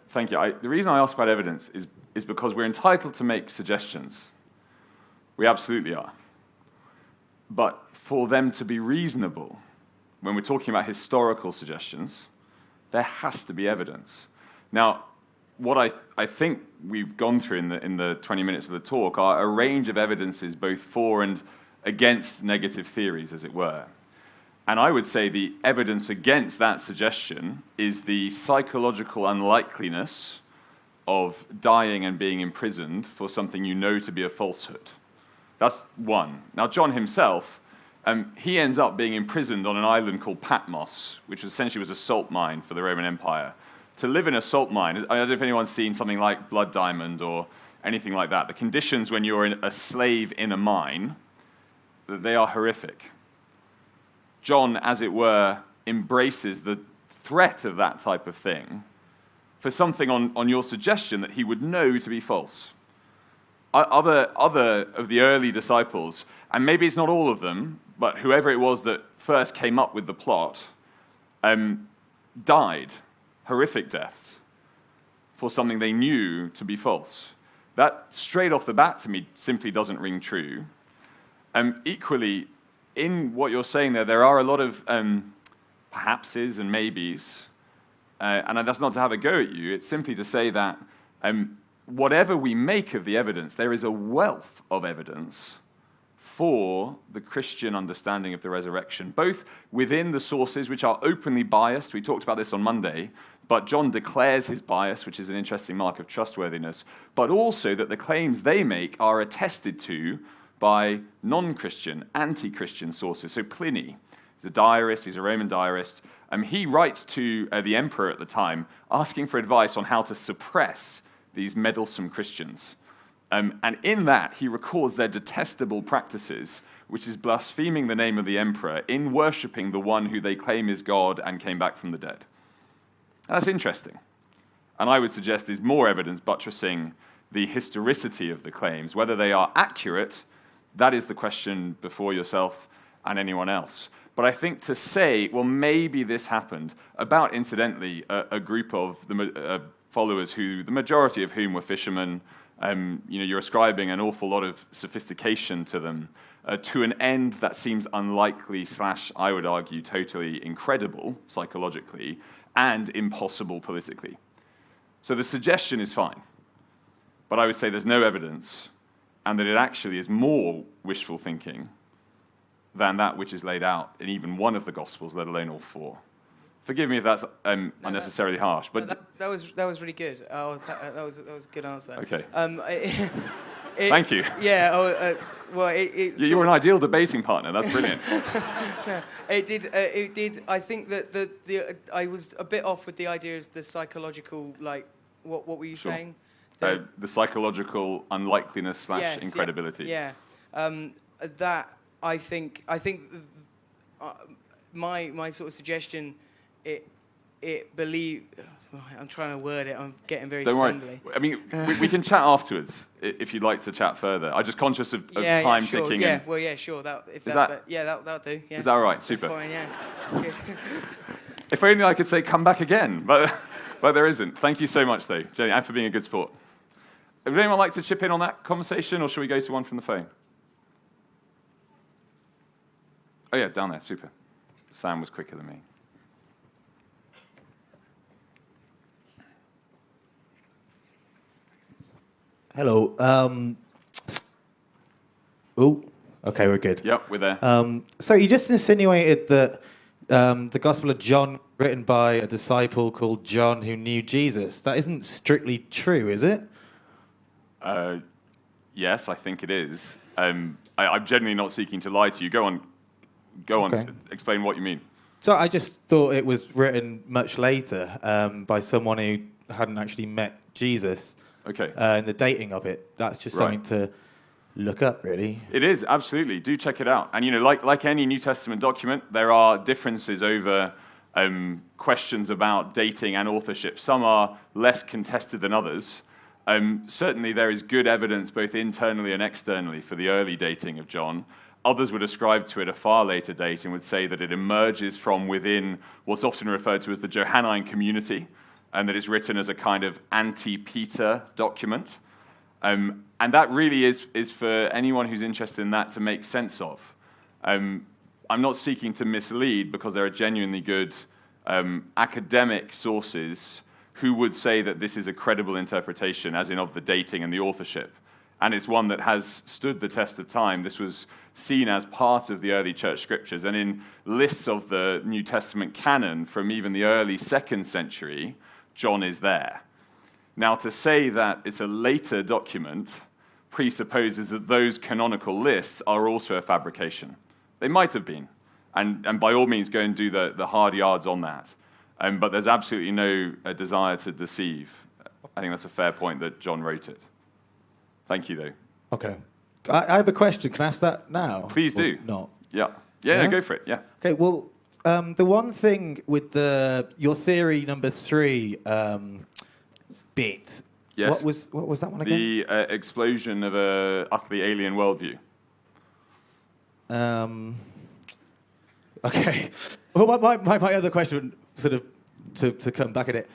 Thank you. The reason I ask about evidence is because we're entitled to make suggestions. We absolutely are. But for them to be reasonable, when we're talking about historical suggestions, there has to be evidence. Now, what I think we've gone through in the 20 minutes of the talk are a range of evidences both for and against negative theories, as it were. And I would say the evidence against that suggestion is the psychological unlikeliness of dying and being imprisoned for something you know to be a falsehood. That's one. Now, John himself, he ends up being imprisoned on an island called Patmos, which essentially was a salt mine for the Roman Empire. To live in a salt mine, I don't know if anyone's seen something like Blood Diamond or anything like that. The conditions when you're a slave in a mine, they are horrific. John, as it were, embraces the threat of that type of thing for something on your suggestion that he would know to be false. Other of the early disciples, and maybe it's not all of them, but whoever it was that first came up with the plot, died horrific deaths for something they knew to be false. That, straight off the bat, to me, simply doesn't ring true. Equally, in what you're saying there are a lot of perhapses and maybes, and that's not to have a go at you. It's simply to say that whatever we make of the evidence, there is a wealth of evidence for the Christian understanding of the resurrection, both within the sources, which are openly biased. We talked about this on Monday, but John declares his bias, which is an interesting mark of trustworthiness, but also that the claims they make are attested to by non-Christian, anti-Christian sources. So Pliny, he's a diarist, he's a Roman diarist, he writes to the emperor at the time, asking for advice on how to suppress these meddlesome Christians. And in that, he records their detestable practices, which is blaspheming the name of the emperor in worshipping the one who they claim is God and came back from the dead. That's interesting. And I would suggest is more evidence buttressing the historicity of the claims. Whether they are accurate, that is the question before yourself and anyone else. But I think to say, well, maybe this happened, about, incidentally, a group of the followers who, the majority of whom were fishermen, you're ascribing an awful lot of sophistication to them, to an end that seems unlikely / I would argue totally incredible psychologically and impossible politically. So the suggestion is fine, but I would say there's no evidence, and that it actually is more wishful thinking than that which is laid out in even one of the Gospels, let alone all four. Forgive me if that's unnecessarily harsh, but that was really good. That was a good answer. Okay. Thank you. Yeah. You're an ideal debating partner. That's brilliant. It did. I think that I was a bit off with the idea of the psychological, like, what were you saying? The psychological unlikeliness / incredibility. Yeah. That I think my sort of suggestion. I'm trying to word it. I'm getting very stumbly. I mean, we can chat afterwards if you'd like to chat further. I'm just conscious of time ticking. Yeah, well, yeah, sure. That'll do. Yeah. Is that all right? Super. That's fine. Yeah. If only I could say come back again, but there isn't. Thank you so much, though, Jenny, and for being a good sport. Would anyone like to chip in on that conversation, or should we go to one from the phone? Oh, yeah, down there. Super. Sam was quicker than me. Hello. Okay, we're good. Yep, we're there. So you just insinuated that the Gospel of John, written by a disciple called John who knew Jesus. That isn't strictly true, is it? Yes, I think it is. I'm genuinely not seeking to lie to you. Go on. Okay. Explain what you mean. So I just thought it was written much later by someone who hadn't actually met Jesus. Okay. And the dating of it. That's just something to look up, really. It is, absolutely. Do check it out. And, like any New Testament document, there are differences over questions about dating and authorship. Some are less contested than others. Certainly, there is good evidence, both internally and externally, for the early dating of John. Others would ascribe to it a far later date and would say that it emerges from within what's often referred to as the Johannine community, and that it's written as a kind of anti-Peter document. And that really is for anyone who's interested in that to make sense of. I'm not seeking to mislead, because there are genuinely good academic sources who would say that this is a credible interpretation, as in of the dating and the authorship. And it's one that has stood the test of time. This was seen as part of the early church scriptures. And in lists of the New Testament canon from even the early 2nd century, John is there. Now, to say that it's a later document presupposes that those canonical lists are also a fabrication. They might have been. And by all means, go and do the hard yards on that. But there's absolutely no desire to deceive. I think that's a fair point that John wrote it. Thank you, though. Okay. I have a question. Can I ask that now? Please do. Not. Yeah. No, go for it. Yeah. Okay. Well, the one thing with your theory number 3 bit. Yes. What was that one again? The explosion of a utterly alien worldview. Okay. Well, my other question, sort of to come back at it,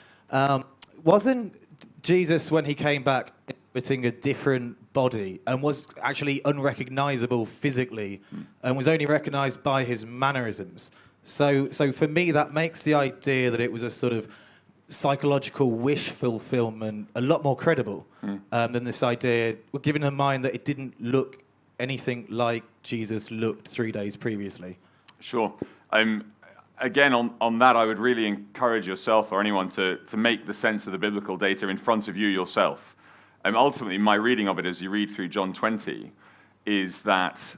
wasn't Jesus, when he came back, inhabiting a different body and was actually unrecognizable physically and was only recognized by his mannerisms? So for me, that makes the idea that it was a sort of psychological wish fulfillment a lot more credible than this idea, given in mind that it didn't look anything like Jesus looked 3 days previously. Sure. Again, on that, I would really encourage yourself or anyone to make the sense of the biblical data in front of you yourself. Ultimately, my reading of it as you read through John 20 is that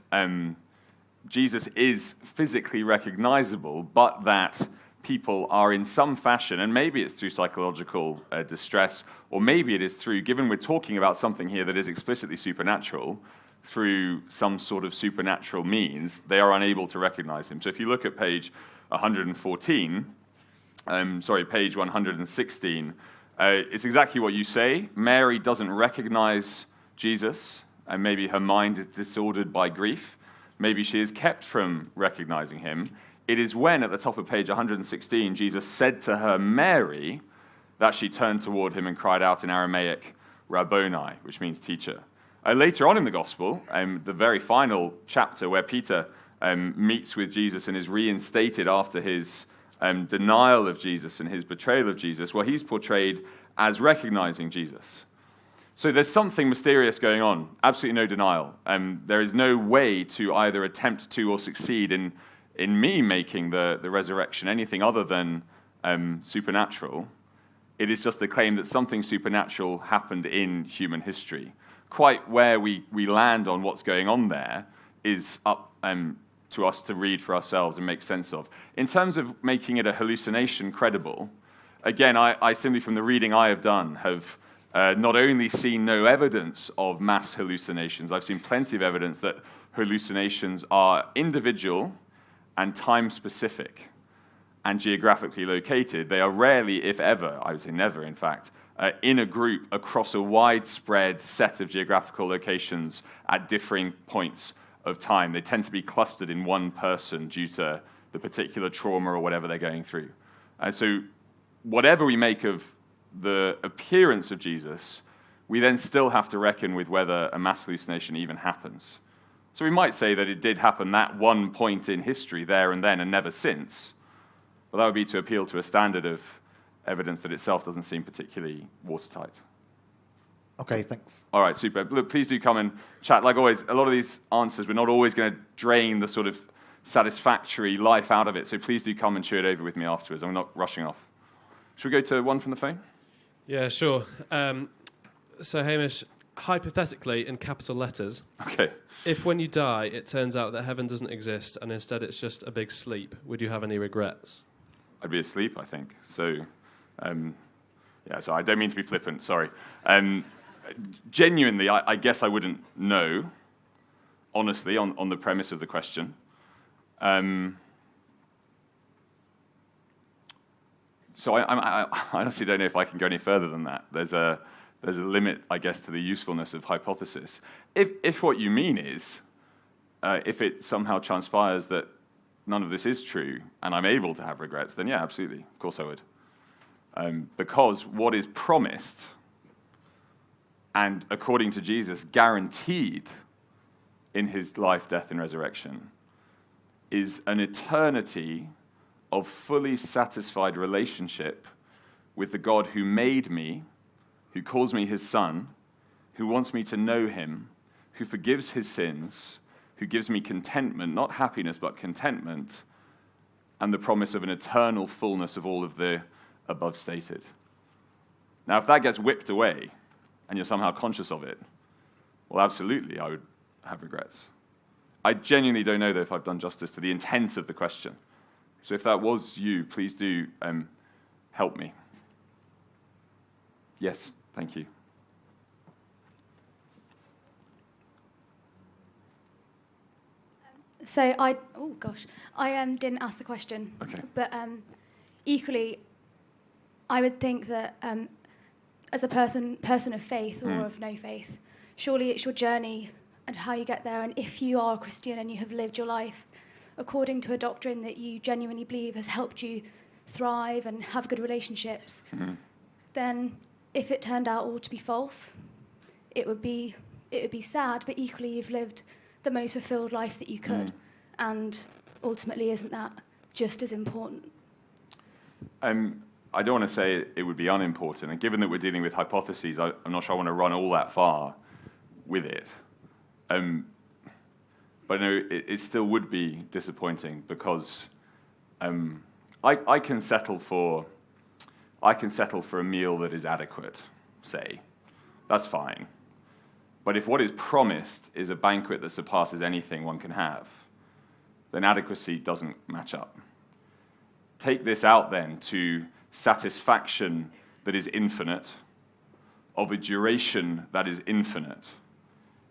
Jesus is physically recognizable, but that people are in some fashion, and maybe it's through psychological distress, or maybe it is through, given we're talking about something here that is explicitly supernatural, through some sort of supernatural means, they are unable to recognize him. So if you look at page 116, page 116, it's exactly what you say. Mary doesn't recognize Jesus, and maybe her mind is disordered by grief. Maybe she is kept from recognizing him. It is when, at the top of page 116, Jesus said to her, Mary, that she turned toward him and cried out in Aramaic, Rabboni, which means teacher. Later on in the Gospel, the very final chapter where Peter meets with Jesus and is reinstated after his denial of Jesus and his betrayal of Jesus, well, he's portrayed as recognizing Jesus. So there's something mysterious going on, absolutely no denial. There is no way to either attempt to or succeed in me making the resurrection anything other than supernatural. It is just the claim that something supernatural happened in human history. Quite where we land on what's going on there is up to us to read for ourselves and make sense of. In terms of making it a hallucination credible, again, I simply from the reading I have done have not only seen no evidence of mass hallucinations, I've seen plenty of evidence that hallucinations are individual and time-specific and geographically located. They are rarely, if ever, I would say never, in fact, in a group across a widespread set of geographical locations at differing points of time. They tend to be clustered in one person due to the particular trauma or whatever they're going through. And so whatever we make of the appearance of Jesus, we then still have to reckon with whether a mass hallucination even happens, So we might say that it did happen that one point in history, there and then, and never since. But that would be to appeal to a standard of evidence that itself doesn't seem particularly watertight. Okay, thanks. All right, super. Look, please do come and chat. Like always, a lot of these answers, we're not always going to drain the sort of satisfactory life out of it, so please do come and chew it over with me afterwards. I'm not rushing off. Should we go to one from the phone? Yeah, sure. So, Hamish, hypothetically, in capital letters, Okay. if when you die it turns out that heaven doesn't exist and instead it's just a big sleep, would you have any regrets? I'd be asleep, I think. So, so I don't mean to be flippant, sorry. Genuinely, I guess I wouldn't know, honestly, on the premise of the question. So I honestly don't know if I can go any further than that. There's a limit, I guess, to the usefulness of hypothesis. If what you mean is, if it somehow transpires that none of this is true and I'm able to have regrets, then yeah, absolutely, of course I would. Because what is promised and, according to Jesus, guaranteed in his life, death, and resurrection is an eternity of fully satisfied relationship with the God who made me, who calls me his son, who wants me to know him, who forgives his sins, who gives me contentment, not happiness, but contentment, and the promise of an eternal fullness of all of the above stated. Now, if that gets whipped away, and you're somehow conscious of it, well, absolutely, I would have regrets. I genuinely don't know, though, if I've done justice to the intent of the question. So if that was you, please do help me. Yes, thank you. So I didn't ask the question. Okay. But equally, I would think that as a person of faith or of no faith, surely it's your journey and how you get there. And if you are a Christian and you have lived your life according to a doctrine that you genuinely believe has helped you thrive and have good relationships, then if it turned out all to be false, it would be sad. But equally, you've lived the most fulfilled life that you could, and ultimately, isn't that just as important? I don't want to say it would be unimportant, and given that we're dealing with hypotheses, I'm not sure I want to run all that far with it. But no, it still would be disappointing because I can settle for a meal that is adequate, say. That's fine. But if what is promised is a banquet that surpasses anything one can have, then adequacy doesn't match up. Take this out then to satisfaction that is infinite, of a duration that is infinite,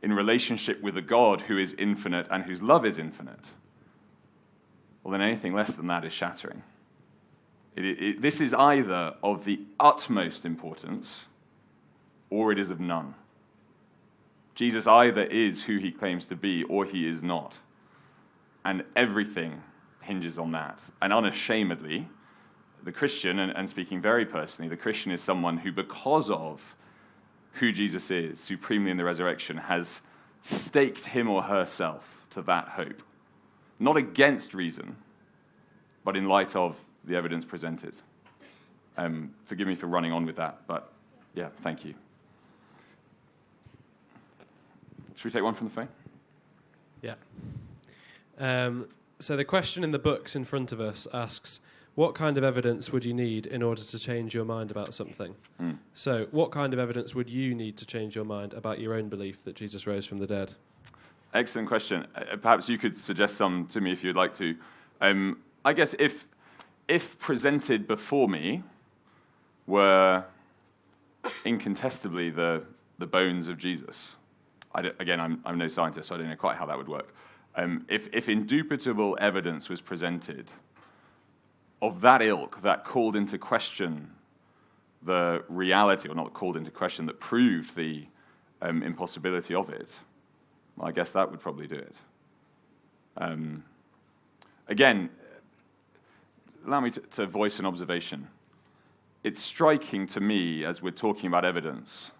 in relationship with a God who is infinite and whose love is infinite. Well, then anything less than that is shattering. This is either of the utmost importance or it is of none. Jesus either is who he claims to be or he is not. And everything hinges on that. And unashamedly, the Christian, and speaking very personally, the Christian is someone who, because of who Jesus is, supremely in the resurrection, has staked him or herself to that hope. Not against reason, but in light of the evidence presented. Forgive me for running on with that, but yeah, thank you. Should we take one from the phone? Yeah. So the question in the books in front of us asks, what kind of evidence would you need in order to change your mind about something? So what kind of evidence would you need to change your mind about your own belief that Jesus rose from the dead? Excellent question. Perhaps you could suggest some to me if you'd like to. I guess if presented before me were incontestably the bones of Jesus, I'm no scientist, so I don't know quite how that would work. If indubitable evidence was presented of that ilk that called into question the reality, or not called into question, that proved the impossibility of it, well, I guess that would probably do it. Again, allow me to voice an observation. It's striking to me, as we're talking about evidence,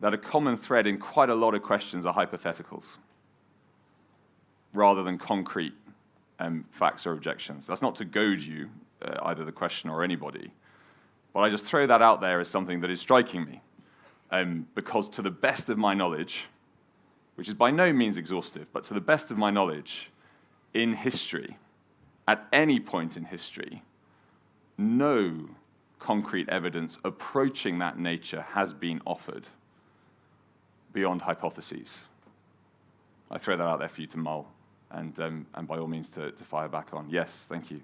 that a common thread in quite a lot of questions are hypotheticals. rather than concrete facts or objections. That's not to goad you, either the questioner or anybody. But I just throw that out there as something that is striking me. Because to the best of my knowledge, which is by no means exhaustive, but to the best of my knowledge, in history, at any point in history, no concrete evidence approaching that nature has been offered beyond hypotheses. I throw that out there for you to mull, and by all means to fire back on. Yes, thank you.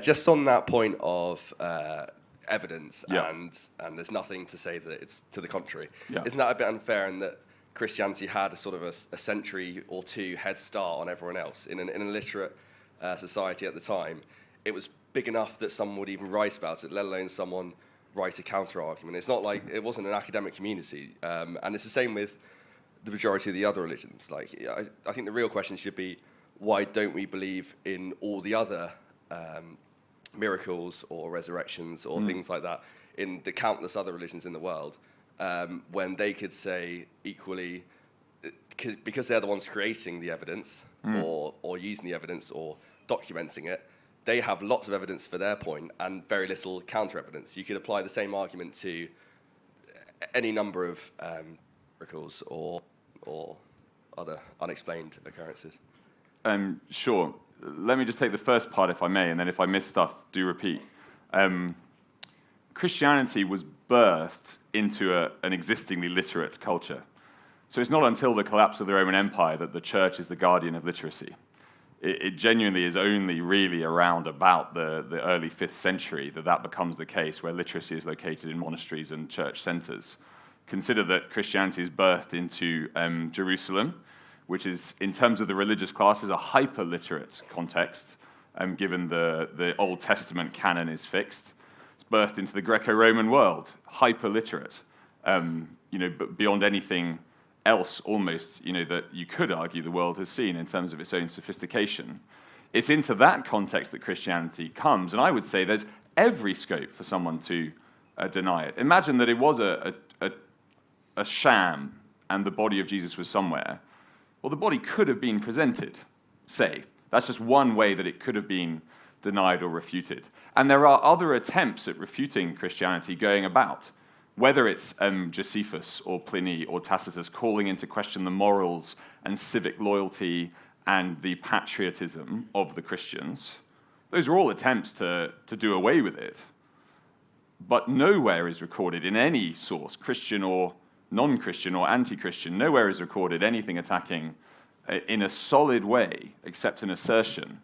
Just on that point of evidence, Yeah. and there's nothing to say that it's to the contrary. Yeah. Isn't that a bit unfair in that Christianity had a sort of a century or two head start on everyone else in an illiterate society at the time? It was big enough that someone would even write about it, let alone someone write a counter-argument. It's not like it wasn't an academic community, and it's the same with the majority of the other religions. Like, I think the real question should be, why don't we believe in all the other miracles or resurrections or things like that in the countless other religions in the world, when they could say equally, because they're the ones creating the evidence or using the evidence or documenting it, they have lots of evidence for their point and very little counter-evidence. You could apply the same argument to any number of miracles or other unexplained occurrences. Sure. Let me just take the first part, if I may, and then if I miss stuff, do repeat. Christianity was birthed into an existingly literate culture. So it's not until the collapse of the Roman Empire that the church is the guardian of literacy. It genuinely is only really around about the early 5th century that becomes the case, where literacy is located in monasteries and church centers. Consider that Christianity is birthed into Jerusalem, which is, in terms of the religious classes, a hyper-literate context, given the Old Testament canon is fixed. It's birthed into the Greco-Roman world, hyper-literate, but beyond anything else almost, that you could argue the world has seen in terms of its own sophistication. It's into that context that Christianity comes, and I would say there's every scope for someone to deny it. Imagine that it was a sham and the body of Jesus was somewhere. Well, the body could have been presented, say. That's just one way that it could have been denied or refuted. And there are other attempts at refuting Christianity going about, whether it's Josephus or Pliny or Tacitus calling into question the morals and civic loyalty and the patriotism of the Christians. Those are all attempts to do away with it. But nowhere is recorded in any source, Christian or non-Christian or anti-Christian, nowhere is recorded anything attacking in a solid way, except an assertion,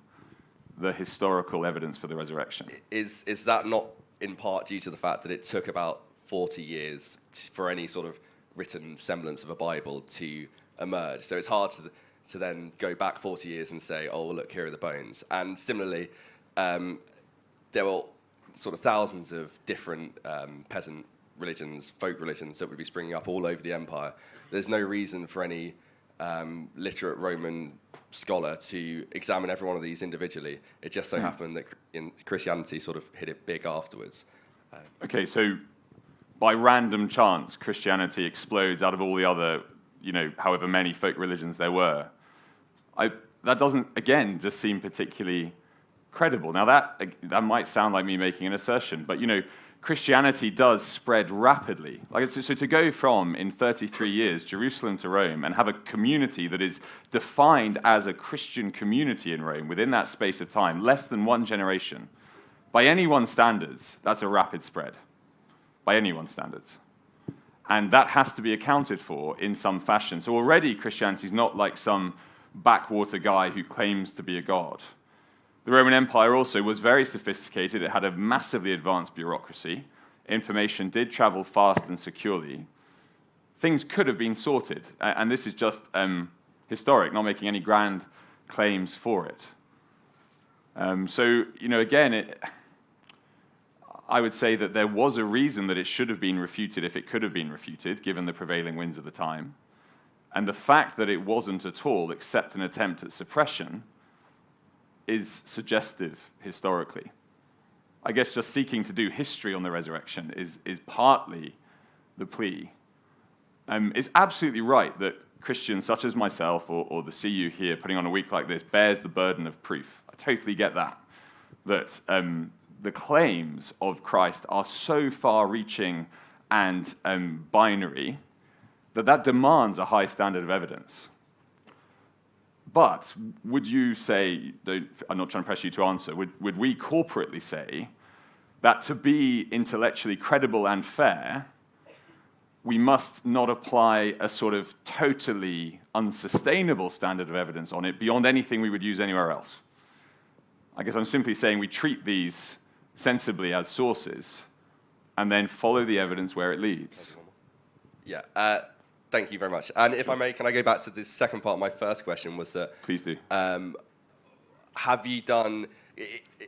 the historical evidence for the resurrection. Is that not in part due to the fact that it took about 40 years for any sort of written semblance of a Bible to emerge? So it's hard to then go back 40 years and say, oh, look, here are the bones. And similarly, there were sort of thousands of different peasant religions, folk religions that would be springing up all over the empire. There's no reason for any literate Roman scholar to examine every one of these individually. It just so happened that Christianity sort of hit it big afterwards. Okay, so by random chance, Christianity explodes out of all the other, however many folk religions there were. That doesn't, again, just seem particularly credible. Now, that might sound like me making an assertion, but, Christianity does spread rapidly. So to go from, in 33 years, Jerusalem to Rome and have a community that is defined as a Christian community in Rome within that space of time, less than one generation, by anyone's standards, that's a rapid spread. By anyone's standards. And that has to be accounted for in some fashion. So already Christianity is not like some backwater guy who claims to be a god. The Roman Empire also was very sophisticated. It had a massively advanced bureaucracy. Information did travel fast and securely. Things could have been sorted. And this is just historic, not making any grand claims for it. Again, I would say that there was a reason that it should have been refuted if it could have been refuted, given the prevailing winds of the time. And the fact that it wasn't at all except an attempt at suppression is suggestive historically. I guess, just seeking to do history on the resurrection is partly the plea. It's absolutely right that Christians such as myself or the CU here putting on a week like this bears the burden of proof. I totally get that the claims of Christ are so far-reaching and binary that demands a high standard of evidence. But would you say, I'm not trying to press you to answer, would we corporately say that to be intellectually credible and fair, we must not apply a sort of totally unsustainable standard of evidence on it beyond anything we would use anywhere else? I guess I'm simply saying we treat these sensibly as sources and then follow the evidence where it leads. Yeah, thank you very much. And if I may, can I go back to the second part of my first question was that... Please do. Have you done...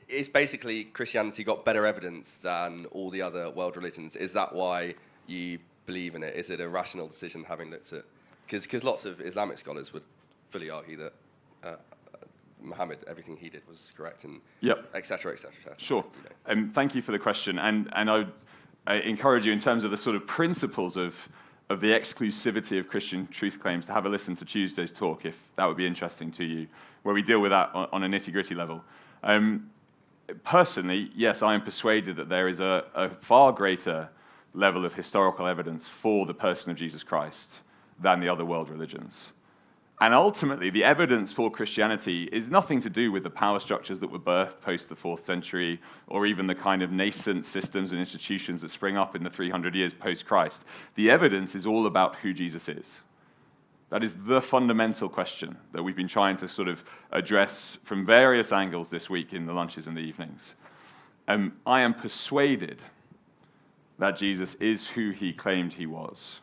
Is basically Christianity got better evidence than all the other world religions? Is that why you believe in it? Is it a rational decision having looked at... Because lots of Islamic scholars would fully argue that Muhammad, everything he did was correct, and et cetera, et cetera, et cetera. Sure. Thank you for the question. And I encourage you, in terms of the sort of principles of the exclusivity of Christian truth claims, to have a listen to Tuesday's talk, if that would be interesting to you, where we deal with that on a nitty-gritty level. Personally, yes, I am persuaded that there is a far greater level of historical evidence for the person of Jesus Christ than the other world religions. And ultimately, the evidence for Christianity is nothing to do with the power structures that were birthed post the 4th century, or even the kind of nascent systems and institutions that spring up in the 300 years post-Christ. The evidence is all about who Jesus is. That is the fundamental question that we've been trying to sort of address from various angles this week in the lunches and the evenings. I am persuaded that Jesus is who he claimed he was.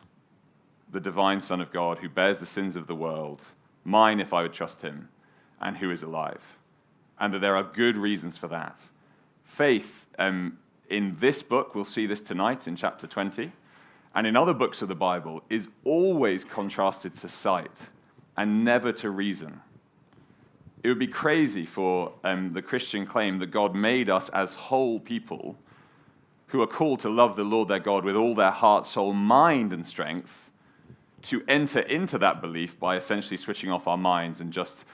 The divine Son of God who bears the sins of the world, mine if I would trust him, and who is alive. And that there are good reasons for that. Faith, in this book, we'll see this tonight in chapter 20, and in other books of the Bible, is always contrasted to sight and never to reason. It would be crazy for the Christian claim that God made us as whole people who are called to love the Lord their God with all their heart, soul, mind, and strength, to enter into that belief by essentially switching off our minds and just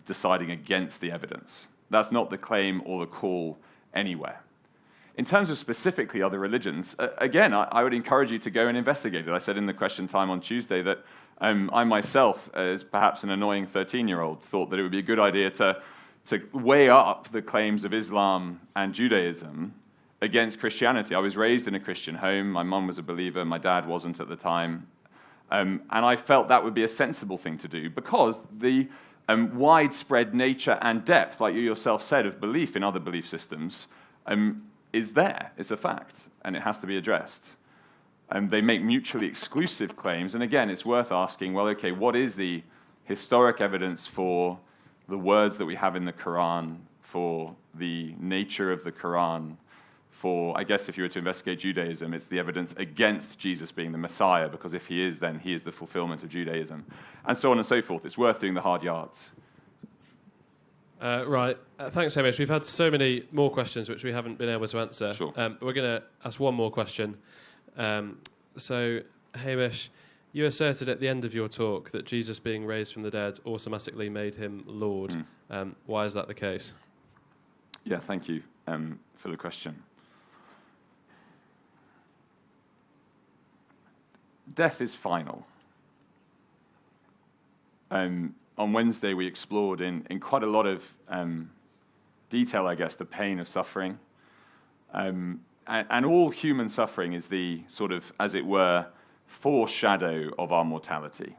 deciding against the evidence. That's not the claim or the call anywhere. In terms of specifically other religions, again, I would encourage you to go and investigate it. I said in the question time on Tuesday that I myself, as perhaps an annoying 13-year-old, thought that it would be a good idea to weigh up the claims of Islam and Judaism against Christianity. I was raised in a Christian home. My mum was a believer. My dad wasn't at the time. And I felt that would be a sensible thing to do because the widespread nature and depth, like you yourself said, of belief in other belief systems is there. It's a fact, and it has to be addressed. They make mutually exclusive claims, and again, it's worth asking, well, okay, what is the historic evidence for the words that we have in the Quran, for the nature of the Quran, for, I guess if you were to investigate Judaism, it's the evidence against Jesus being the Messiah, because if he is, then he is the fulfillment of Judaism, and so on and so forth. It's worth doing the hard yards. Right. Thanks, Hamish. We've had so many more questions which we haven't been able to answer. Sure. But we're going to ask one more question. So, Hamish, you asserted at the end of your talk that Jesus being raised from the dead automatically made him Lord. Why is that the case? Yeah, thank you for the question. Death is final. On Wednesday, we explored in quite a lot of detail, I guess, the pain of suffering. And all human suffering is the sort of, as it were, foreshadow of our mortality.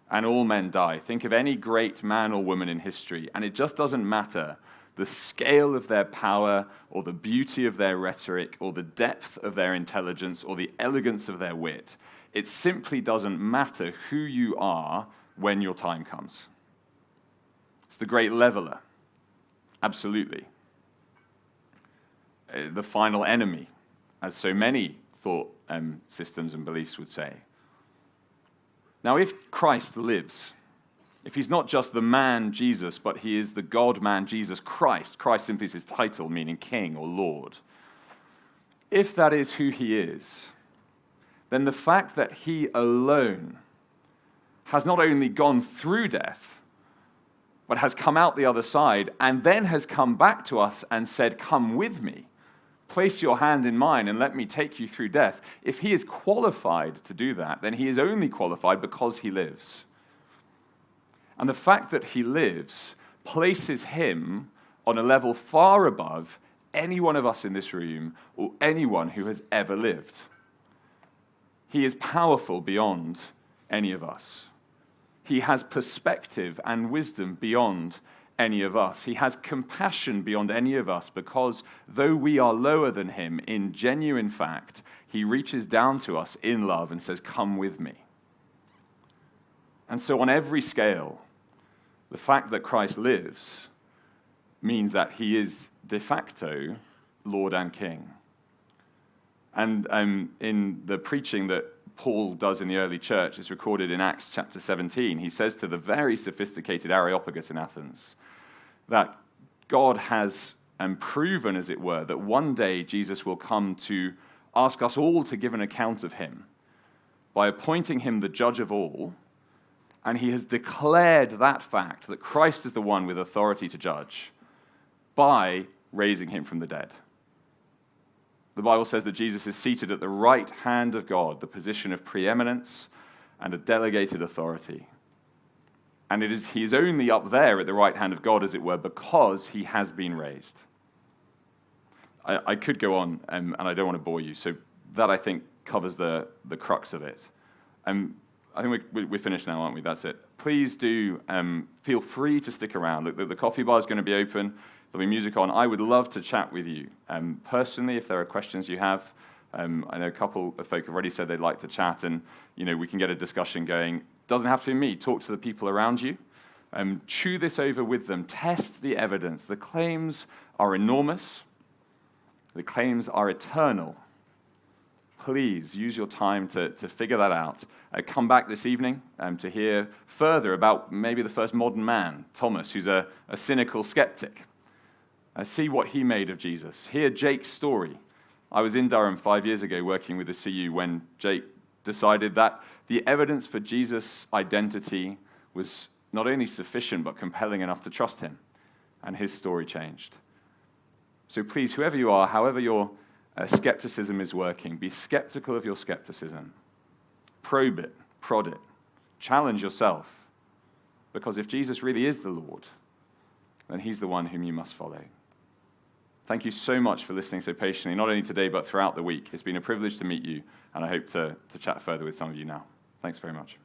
And all men die. Think of any great man or woman in history, and it just doesn't matter the scale of their power or the beauty of their rhetoric or the depth of their intelligence or the elegance of their wit. It simply doesn't matter who you are when your time comes. It's the great leveler. Absolutely. The final enemy, as so many thought systems and beliefs would say. Now, if Christ lives, if he's not just the man Jesus, but he is the God-man Jesus Christ, Christ simply is his title, meaning king or Lord, if that is who he is, then the fact that he alone has not only gone through death, but has come out the other side and then has come back to us and said, "Come with me. Place your hand in mine and let me take you through death." If he is qualified to do that, then he is only qualified because he lives. And the fact that he lives places him on a level far above any one of us in this room or anyone who has ever lived. He is powerful beyond any of us. He has perspective and wisdom beyond any of us. He has compassion beyond any of us because though we are lower than him in genuine fact, he reaches down to us in love and says, "Come with me." And so on every scale, the fact that Christ lives means that he is de facto Lord and King. And in the preaching that Paul does in the early church, is recorded in Acts chapter 17, he says to the very sophisticated Areopagus in Athens that God has proven, as it were, that one day Jesus will come to ask us all to give an account of him by appointing him the judge of all, and he has declared that fact, that Christ is the one with authority to judge, by raising him from the dead. The Bible says that Jesus is seated at the right hand of God, the position of preeminence and a delegated authority. And he is only up there at the right hand of God, as it were, because he has been raised. I could go on, and I don't want to bore you, so that, I think, covers the crux of it. I think we're finished now, aren't we? That's it. Please do feel free to stick around. The coffee bar is going to be open. There'll be music on. I would love to chat with you personally if there are questions you have. I know a couple of folk have already said they'd like to chat, and we can get a discussion going. Doesn't have to be me. Talk to the people around you. Chew this over with them. Test the evidence. The claims are enormous. The claims are eternal. Please use your time to figure that out. Come back this evening to hear further about maybe the first modern man, Thomas, who's a cynical skeptic. See what he made of Jesus. Hear Jake's story. I was in Durham 5 years ago working with the CU when Jake decided that the evidence for Jesus' identity was not only sufficient but compelling enough to trust him, and his story changed. So please, whoever you are, however your skepticism is working, be skeptical of your skepticism. Probe it, prod it, challenge yourself, because if Jesus really is the Lord, then he's the one whom you must follow. Thank you so much for listening so patiently, not only today but throughout the week. It's been a privilege to meet you, and I hope to chat further with some of you now. Thanks very much.